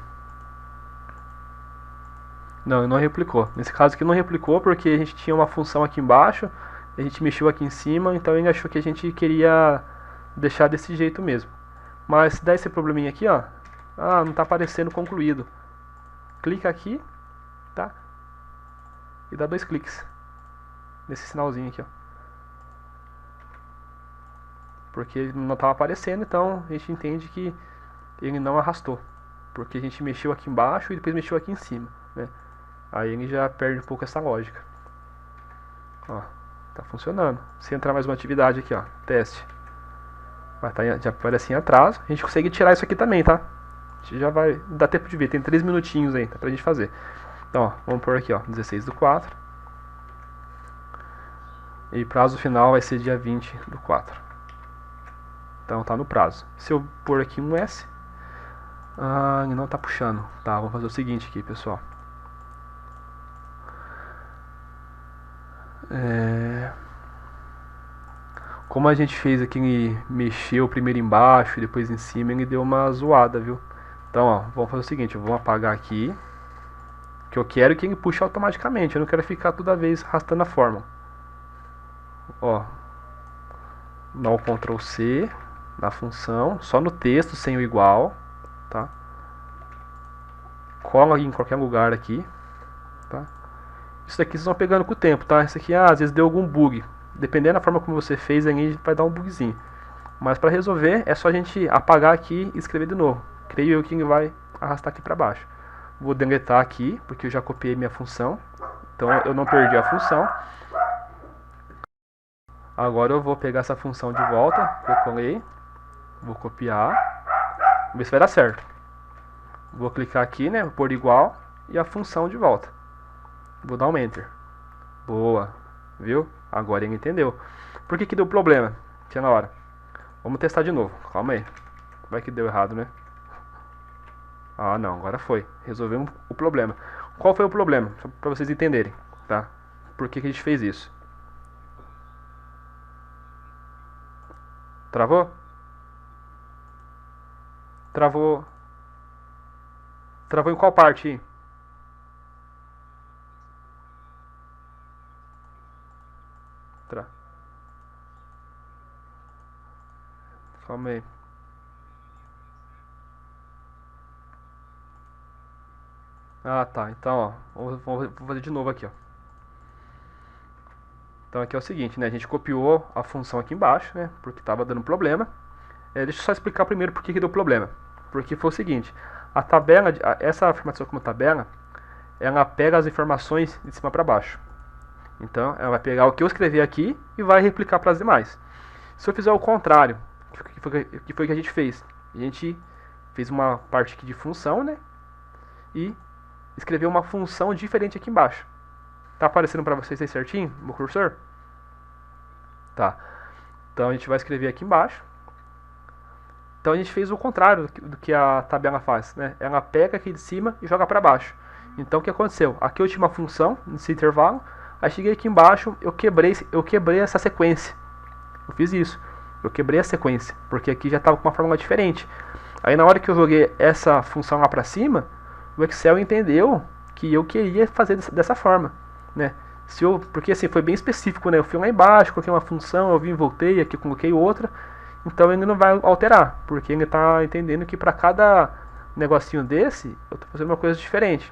Não, ele não replicou. Nesse caso aqui não replicou porque a gente tinha uma função aqui embaixo, a gente mexeu aqui em cima, então ele achou que a gente queria deixar desse jeito mesmo. Mas se dá esse probleminha aqui, ó, não está aparecendo concluído. Clica aqui, tá? E dá 2 cliques nesse sinalzinho aqui, ó. Porque ele não estava aparecendo, então a gente entende que ele não arrastou. Porque a gente mexeu aqui embaixo e depois mexeu aqui em cima, né? Aí ele já perde um pouco essa lógica. Ó, tá funcionando. Se entrar mais uma atividade aqui, ó, teste. Já aparece em atraso. A gente consegue tirar isso aqui também, tá? A gente já vai dar tempo de ver. Tem 3 minutinhos aí, tá, pra gente fazer. Então, ó, vamos pôr aqui, ó, 16/4. E prazo final vai ser dia 20/4. Então tá no prazo. Se eu pôr aqui um S, ele não tá puxando. Tá, vamos fazer o seguinte aqui, pessoal. Como a gente fez aqui, ele mexeu primeiro embaixo e depois em cima, ele deu uma zoada, viu? Então, ó, vamos fazer o seguinte, eu vou apagar aqui, que eu quero que ele puxe automaticamente, eu não quero ficar toda vez arrastando a fórmula. Ó, dá o Ctrl C na função, só no texto, sem o igual, tá? Cola em qualquer lugar aqui, tá? Isso daqui vocês vão pegando com o tempo, tá? Isso aqui, às vezes deu algum bug. Dependendo da forma como você fez, aí vai dar um bugzinho. Mas para resolver, é só a gente apagar aqui e escrever de novo. Creio eu que ele vai arrastar aqui para baixo. Vou deletar aqui, porque eu já copiei minha função. Então eu não perdi a função. Agora eu vou pegar essa função de volta, que eu colei. Vou copiar. Vamos ver se vai dar certo. Vou clicar aqui, né? Vou pôr igual e a função de volta. Vou dar um enter. Boa. Viu? Agora ele entendeu. Por que deu problema? Tinha na hora. Vamos testar de novo. Calma aí. Vai que deu errado, né? Ah, não. Agora foi. Resolvemos o problema. Qual foi o problema? Só para vocês entenderem, tá? Por que a gente fez isso? Travou? Travou. Travou em qual parte? Calma aí. Ah, tá. Então, ó, vou fazer de novo aqui, ó. Então aqui é o seguinte, né? A gente copiou a função aqui embaixo, né? Porque estava dando problema. Deixa eu só explicar primeiro por que deu problema. Porque foi o seguinte, a tabela, essa afirmação como tabela, ela pega as informações de cima para baixo. Então, ela vai pegar o que eu escrevi aqui e vai replicar para as demais. Se eu fizer o contrário, que foi o que a gente fez? A gente fez uma parte aqui de função, né? E escreveu uma função diferente aqui embaixo. Tá aparecendo para vocês aí certinho no cursor? Tá. Então a gente vai escrever aqui embaixo. Então a gente fez o contrário do que a tabela faz, né? Ela pega aqui de cima e joga para baixo. Então o que aconteceu? Aqui eu tinha uma função nesse intervalo. Aí cheguei aqui embaixo, eu quebrei essa sequência. Eu fiz isso. Eu quebrei a sequência, porque aqui já estava com uma fórmula diferente. Aí na hora que eu joguei essa função lá para cima, o Excel entendeu que eu queria fazer dessa forma, né? Porque assim, foi bem específico, né? Eu fui lá embaixo, coloquei uma função, eu vim e voltei, aqui coloquei outra. Então ele não vai alterar, porque ele está entendendo que para cada negocinho desse, eu estou fazendo uma coisa diferente.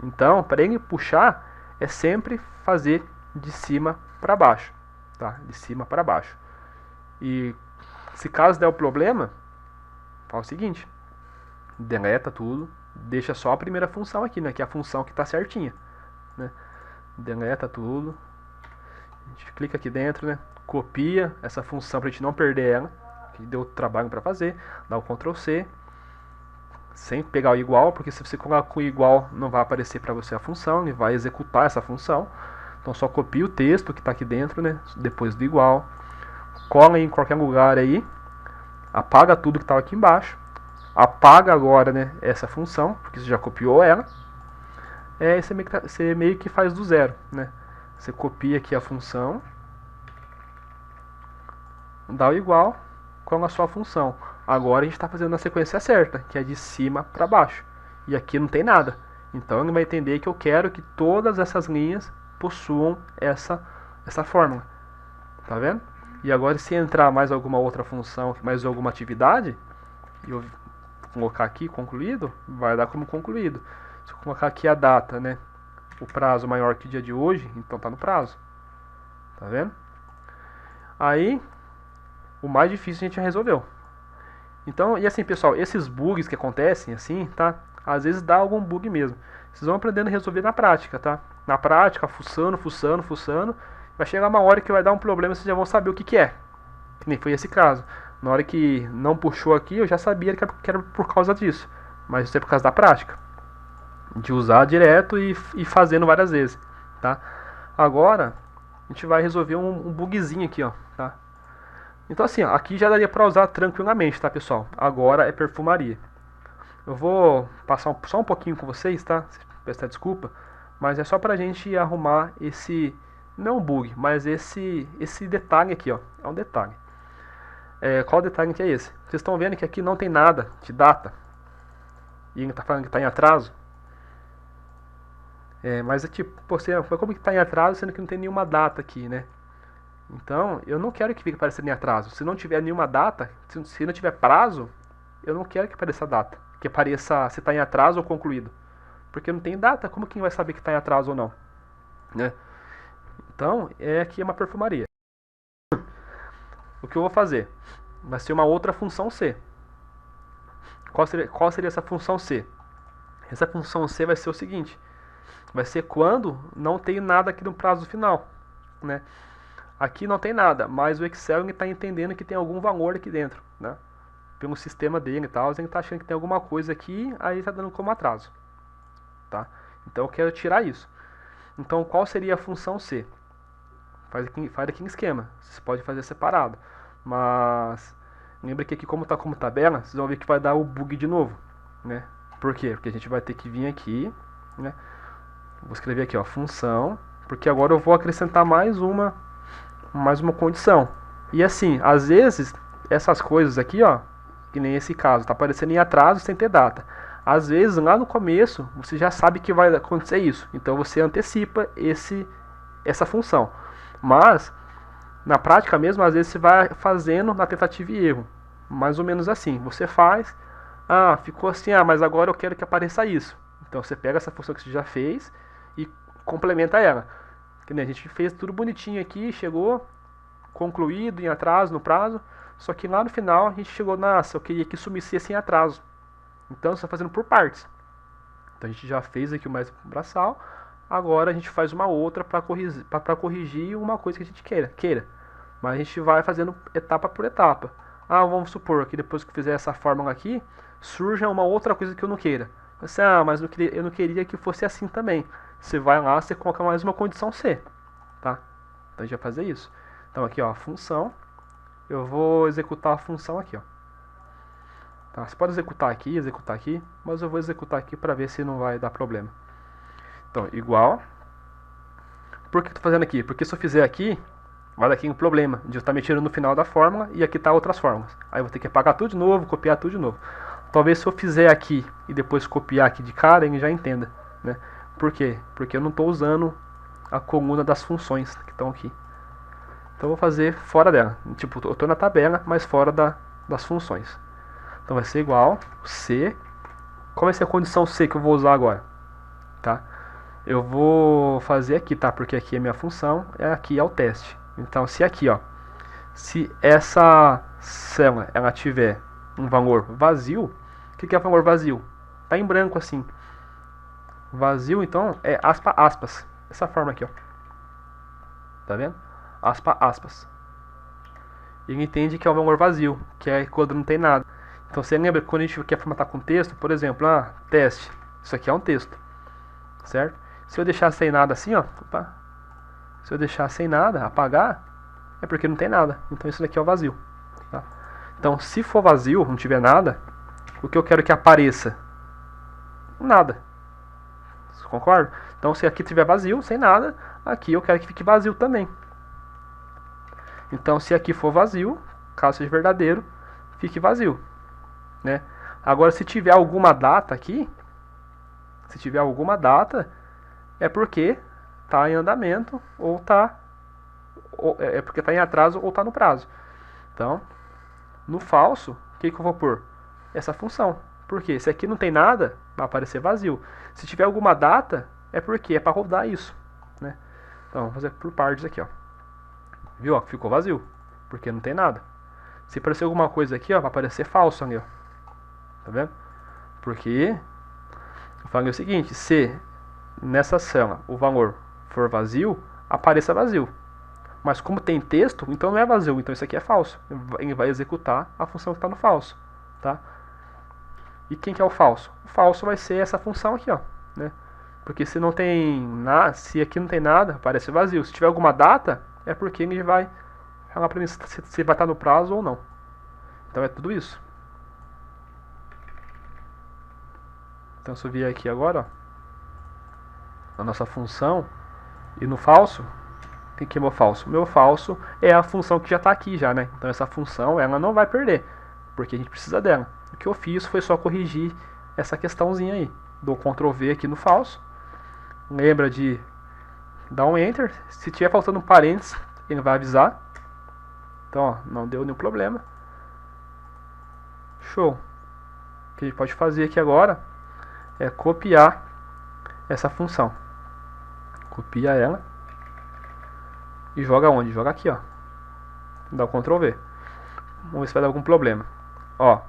Então, para ele puxar, é sempre fazer de cima para baixo, tá? De cima para baixo. E se caso der o problema, faz o seguinte, deleta tudo, deixa só a primeira função aqui, né? Que é a função que está certinha, né? Deleta tudo, a gente clica aqui dentro, né? Copia essa função para a gente não perder ela, que deu trabalho para fazer, dá o Ctrl C, sem pegar o igual, porque se você colocar com o igual não vai aparecer para você a função, ele vai executar essa função. Então só copia o texto que está aqui dentro, né? Depois do igual, cola em qualquer lugar aí, apaga tudo que estava aqui embaixo, apaga agora, né, essa função, porque você já copiou ela. Você meio que faz do zero, né? Você copia aqui a função, dá o igual com a sua função. Agora a gente está fazendo a sequência certa, que é de cima para baixo. E aqui não tem nada. Então ele vai entender que eu quero que todas essas linhas possuam essa fórmula. Tá vendo? E agora se entrar mais alguma outra função, mais alguma atividade, e eu colocar aqui concluído, vai dar como concluído. Se eu colocar aqui a data, né? O prazo maior que o dia de hoje, então tá no prazo. Tá vendo? Aí, o mais difícil a gente já resolveu. Então, e assim, pessoal, esses bugs que acontecem, assim, tá? Às vezes dá algum bug mesmo. Vocês vão aprendendo a resolver na prática, tá? Na prática, fuçando. Vai chegar uma hora que vai dar um problema, vocês já vão saber o que é. Que nem foi esse caso. Na hora que não puxou aqui, eu já sabia que era por causa disso. Mas isso é por causa da prática. De usar direto e fazendo várias vezes, tá? Agora, a gente vai resolver um bugzinho aqui, ó, tá? Então assim, ó, aqui já daria para usar tranquilamente, tá, pessoal? Agora é perfumaria. Eu vou passar só um pouquinho com vocês, tá? Peço desculpa, mas é só pra gente arrumar esse, não é um bug, mas esse detalhe aqui, ó, é um detalhe. Qual detalhe que é esse? Vocês estão vendo que aqui não tem nada de data, e ele tá falando que está em atraso. Mas é tipo, como que está em atraso, sendo que não tem nenhuma data aqui, né? Então, eu não quero que fique aparecendo em atraso. Se não tiver nenhuma data, se não tiver prazo, eu não quero que apareça a data. Que apareça se está em atraso ou concluído. Porque não tem data, como quem vai saber que está em atraso ou não? Né? Então, aqui é uma perfumaria. O que eu vou fazer? Vai ser uma outra função C. Qual seria essa função C? Essa função C vai ser o seguinte. Vai ser quando não tem nada aqui no prazo final, né? Aqui não tem nada, mas o Excel está entendendo que tem algum valor aqui dentro, né? Pelo sistema dele e tal, ele está achando que tem alguma coisa aqui, aí está dando como atraso, tá? Então eu quero tirar isso. Então qual seria a função C? Faz aqui em esquema, você pode fazer separado, mas lembra que aqui como está como tabela, vocês vão ver que vai dar o bug de novo, né? Por quê? Porque a gente vai ter que vir aqui, né? Vou escrever aqui, ó, função, porque agora eu vou acrescentar mais uma condição. E assim, às vezes, essas coisas aqui, ó, que nem esse caso, tá aparecendo em atraso sem ter data. Às vezes, lá no começo, você já sabe que vai acontecer isso. Então, você antecipa essa função. Mas, na prática mesmo, às vezes você vai fazendo na tentativa e erro. Mais ou menos assim. Você faz, ficou assim, mas agora eu quero que apareça isso. Então você pega essa função que você já fez e complementa ela. Que nem a gente fez tudo bonitinho aqui, chegou concluído em atraso, no prazo. Só que lá no final a gente chegou, nossa, eu queria que sumisse assim em atraso. Então você está fazendo por partes. Então a gente já fez aqui o mais braçal. Agora a gente faz uma outra para corrigir uma coisa que a gente queira. Mas a gente vai fazendo etapa por etapa. Vamos supor que depois que eu fizer essa fórmula aqui, surja uma outra coisa que eu não queira. Você, mas eu não queria que fosse assim também. Você vai lá, você coloca mais uma condição C. Tá? Então a gente vai fazer isso. Então aqui, ó, função. Eu vou executar a função aqui, ó. Tá? Você pode executar aqui, mas eu vou executar aqui para ver se não vai dar problema. Então, igual. Por que eu estou fazendo aqui? Porque se eu fizer aqui, vai dar aqui um problema de eu estar mexendo no final da fórmula e aqui tá outras fórmulas. Aí eu vou ter que apagar tudo de novo, copiar tudo de novo. Talvez se eu fizer aqui e depois copiar aqui de cara, ele já entenda, né? Por quê? Porque eu não estou usando a coluna das funções que estão aqui. Então eu vou fazer fora dela. Tipo, eu estou na tabela, mas fora das funções. Então vai ser igual C. Qual vai ser a condição C que eu vou usar agora? Tá? Eu vou fazer aqui, tá? Porque aqui é minha função, aqui é o teste. Então se aqui, ó, se essa célula ela tiver um valor vazio, o que é valor vazio? Tá em branco assim. Vazio, então, é aspas. Essa forma aqui, ó. Tá vendo? Aspas. Ele entende que é um valor vazio, que é quando não tem nada. Então você lembra que quando a gente quer formatar com texto, por exemplo, teste. Isso aqui é um texto. Certo? Se eu deixar sem nada assim, ó. Se eu deixar sem nada, apagar, é porque não tem nada. Então isso daqui é o vazio. Tá? Então se for vazio, não tiver nada, o que eu quero que apareça? Nada. Você concorda? Então se aqui tiver vazio, sem nada, aqui eu quero que fique vazio também. Então se aqui for vazio, caso seja verdadeiro, fique vazio. Né? Agora se tiver alguma data aqui, é porque está em andamento é porque está em atraso ou está no prazo. Então, no falso, o que eu vou pôr? Essa função. Por quê? Se aqui não tem nada, vai aparecer vazio. Se tiver alguma data, é porque é para rodar isso. Né? Então, vamos fazer por partes aqui. Ó. Viu? Ó, ficou vazio, porque não tem nada. Se aparecer alguma coisa aqui, ó, vai aparecer falso ali. Ó. Tá vendo? Porque eu falei o seguinte, se nessa célula o valor for vazio, apareça vazio. Mas como tem texto, então não é vazio, então isso aqui é falso. Ele vai executar a função que está no falso. Tá? E quem que é o falso? O falso vai ser essa função aqui, ó, né? Porque se não tem nada, se aqui não tem nada, aparece vazio. Se tiver alguma data, é porque ele vai falar para mim se vai estar no prazo ou não. Então é tudo isso. Então se eu vier aqui agora, ó, na nossa função, e no falso, o que é meu falso? Meu falso é a função que já está aqui já, né? Então essa função, ela não vai perder, porque a gente precisa dela. O que eu fiz foi só corrigir essa questãozinha aí. Dou Ctrl V aqui no falso. Lembra de dar um Enter. Se tiver faltando um parênteses, ele vai avisar. Então, ó, não deu nenhum problema. Show. O que a gente pode fazer aqui agora é copiar essa função. Copia ela e joga onde? Joga aqui, ó. Dá o Ctrl V. Vamos ver se vai dar algum problema. Ó,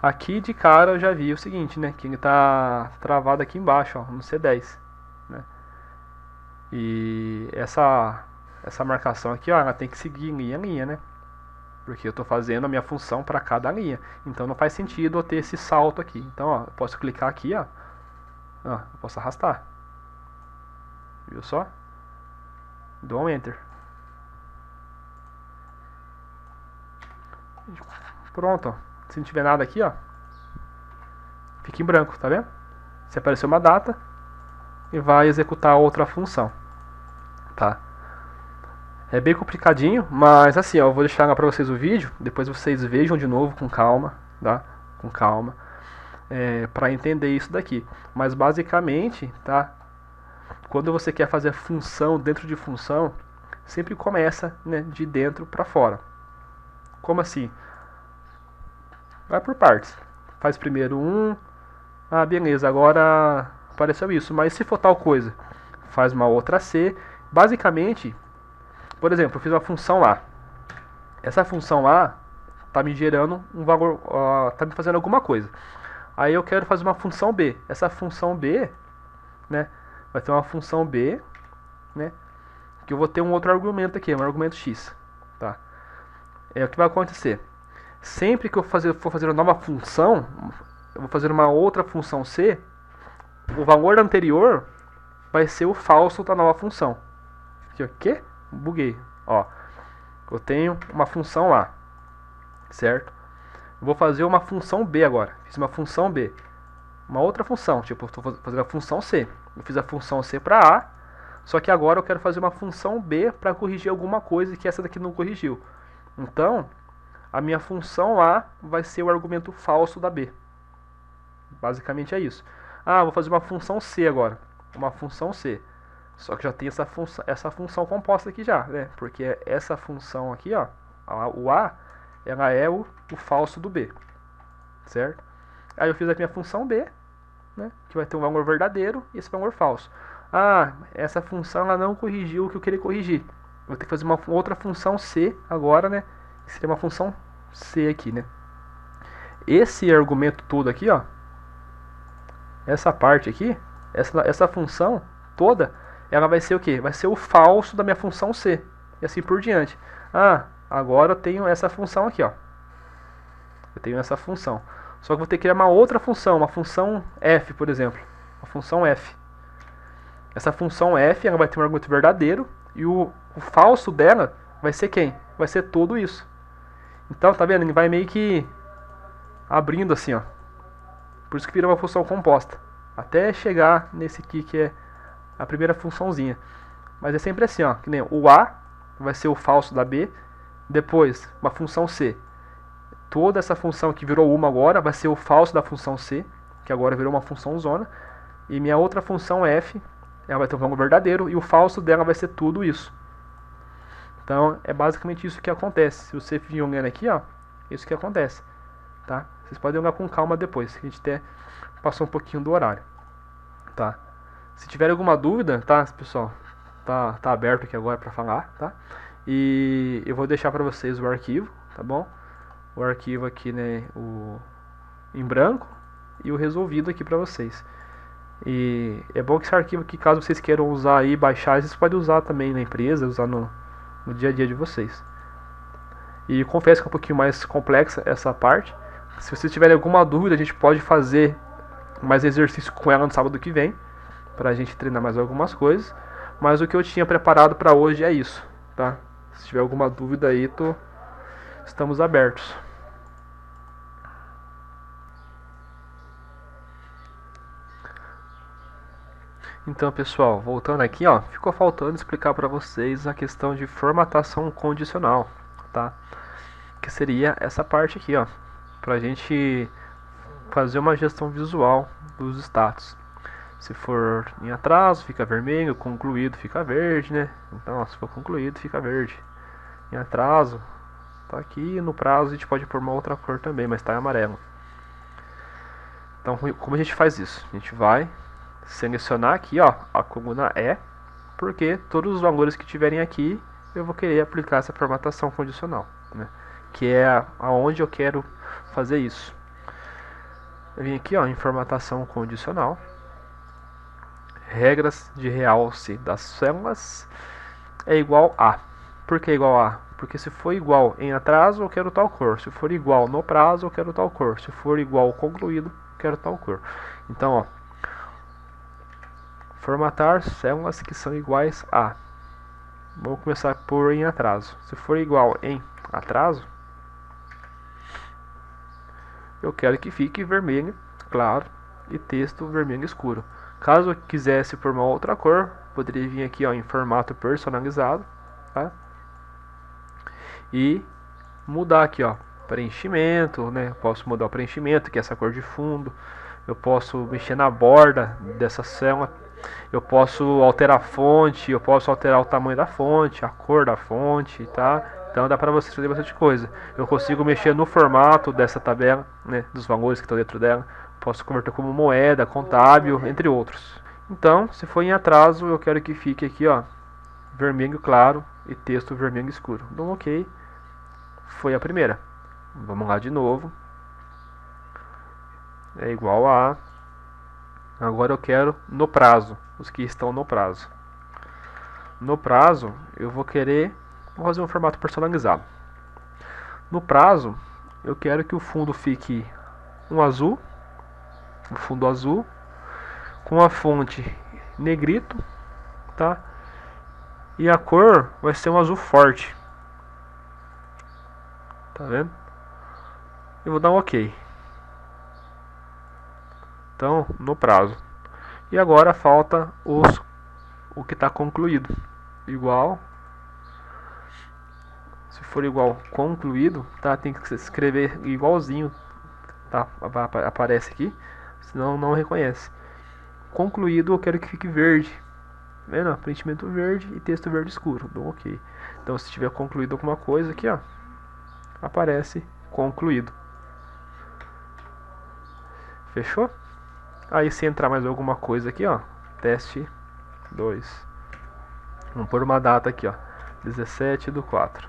aqui de cara eu já vi o seguinte, né? Que ele tá travado aqui embaixo, ó, no C10, né? E essa marcação aqui, ó, ela tem que seguir linha a linha, né? Porque eu estou fazendo a minha função para cada linha. Então não faz sentido eu ter esse salto aqui. Então, ó, eu posso clicar aqui, ó. Ó, eu posso arrastar. Viu só? Dou um Enter. Pronto, ó. Se não tiver nada aqui, ó, fica em branco, tá vendo? Se aparecer uma data, e vai executar outra função, tá? É bem complicadinho, mas assim, ó, eu vou deixar lá pra vocês o vídeo, depois vocês vejam de novo com calma, tá? Com calma, pra entender isso daqui. Mas basicamente, tá? Quando você quer fazer função dentro de função, sempre começa, né, de dentro para fora. Como assim? Vai por partes. Faz primeiro um, ah, beleza, agora apareceu isso, mas se for tal coisa, faz uma outra C. Basicamente, por exemplo, eu fiz uma função lá. Essa função lá tá me gerando um valor, tá me fazendo alguma coisa. Aí eu quero fazer uma função B. Essa função B, né, vai ter uma função B, né, que eu vou ter um outro argumento aqui, um argumento x, tá? É o que vai acontecer. Sempre que eu for fazer uma nova função, eu vou fazer uma outra função C, o valor anterior vai ser o falso da nova função. Aqui, o quê? Buguei. Ó, eu tenho uma função lá, certo? Eu vou fazer uma função B agora. Fiz uma função B. Uma outra função, tipo, estou fazendo a função C. Eu fiz a função C para A, só que agora eu quero fazer uma função B para corrigir alguma coisa que essa daqui não corrigiu. Então, a minha função A vai ser o argumento falso da B. Basicamente é isso. Ah, vou fazer uma função C agora. Uma função C. Só que já tem essa função composta aqui já, né? Porque essa função aqui, ó, o A, ela é o falso do B, certo? Aí eu fiz a minha função B, né, que vai ter um valor verdadeiro e esse valor falso. Ah, essa função ela não corrigiu o que eu queria corrigir. Vou ter que fazer uma outra função C agora, né? Que seria uma função C aqui, né? Esse argumento todo aqui, ó, essa parte aqui, essa função toda, ela vai ser o quê? Vai ser o falso da minha função C. E assim por diante. Ah, agora eu tenho essa função aqui, ó. Eu tenho essa função. Só que vou ter que criar uma outra função, uma função f, por exemplo. Uma função f. Essa função f ela vai ter um argumento verdadeiro e o falso dela vai ser quem? Vai ser tudo isso. Então, tá vendo? Ele vai meio que abrindo assim, ó. Por isso que vira uma função composta. Até chegar nesse aqui que é a primeira funçãozinha. Mas é sempre assim, ó. Que nem o A vai ser o falso da B. Depois, uma função C. Toda essa função que virou uma agora vai ser o falso da função C, que agora virou uma função zona. E minha outra função f, ela vai ter um valor verdadeiro e o falso dela vai ser tudo isso. Então é basicamente isso que acontece. Se você vir olhando aqui, ó, isso que acontece, tá? Vocês podem olhar com calma depois, que a gente até passou um pouquinho do horário, tá? Se tiver alguma dúvida, tá, pessoal, tá aberto aqui agora para falar, tá? E eu vou deixar para vocês o arquivo, tá bom? O arquivo aqui, né, em branco e o resolvido aqui para vocês. E é bom que esse arquivo aqui, caso vocês queiram usar aí, baixar, vocês podem usar também na empresa, usar no dia a dia de vocês. E confesso que é um pouquinho mais complexa essa parte. Se vocês tiverem alguma dúvida, a gente pode fazer mais exercício com ela no sábado que vem, para a gente treinar mais algumas coisas. Mas o que eu tinha preparado para hoje é isso, tá? Se tiver alguma dúvida aí, estamos abertos. Então, pessoal, voltando aqui, ó, ficou faltando explicar para vocês a questão de formatação condicional, tá? Que seria essa parte aqui, ó, pra gente fazer uma gestão visual dos status. Se for em atraso, fica vermelho, concluído fica verde, né? Então, ó, se for concluído, fica verde. Em atraso, tá aqui, no prazo a gente pode pôr uma outra cor também, mas tá em amarelo. Então, como a gente faz isso? A gente vai selecionar aqui, ó, a coluna E, porque todos os valores que tiverem aqui eu vou querer aplicar essa formatação condicional, né? Que é aonde eu quero fazer isso. Eu vim aqui, ó, em formatação condicional, regras de realce das células é igual a. Por que igual a? Porque se for igual em atraso, eu quero tal cor. Se for igual no prazo, eu quero tal cor. Se for igual concluído, eu quero tal cor. Então, ó, formatar células que são iguais a. Vamos começar por em atraso. Se for igual em atraso, eu quero que fique vermelho claro e texto vermelho escuro. Caso eu quisesse por uma outra cor, poderia vir aqui, ó, em formato personalizado, tá? E mudar aqui, ó, preenchimento, né? Eu posso mudar o preenchimento, que é essa cor de fundo. Eu posso mexer na borda dessa célula, Eu posso alterar a fonte, eu posso alterar o tamanho da fonte, a cor da fonte, tá? Então dá para você fazer bastante coisa. Eu consigo mexer no formato dessa tabela, né, dos valores que estão dentro dela. Posso converter como moeda, contábil, entre outros. Então, se for em atraso, eu quero que fique aqui, ó, vermelho claro e texto vermelho escuro. Dou um OK. Foi a primeira. Vamos lá de novo. É igual a... Agora eu quero no prazo, os que estão no prazo. No prazo, eu vou querer fazer um formato personalizado. No prazo, eu quero que o fundo fique um azul, um fundo azul, com a fonte negrito, tá? E a cor vai ser um azul forte. Tá vendo? Eu vou dar um OK. Então, no prazo. E agora falta o que está concluído. Igual. Se for igual concluído, tá? Tem que escrever igualzinho, tá? Aparece aqui, senão não reconhece. Concluído eu quero que fique verde. Tá vendo? Preenchimento verde e texto verde escuro. Dou OK. Então se tiver concluído alguma coisa aqui, ó, aparece concluído. Fechou? Aí se entrar mais alguma coisa aqui, ó, teste 2. Vamos pôr uma data aqui, ó, 17/4.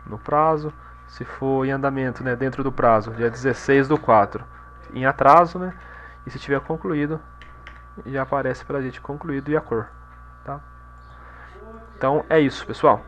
No prazo, se for em andamento, né, dentro do prazo, dia 16/4. Em atraso, né, e se tiver concluído, já aparece pra gente concluído e a cor, tá? Então é isso, pessoal.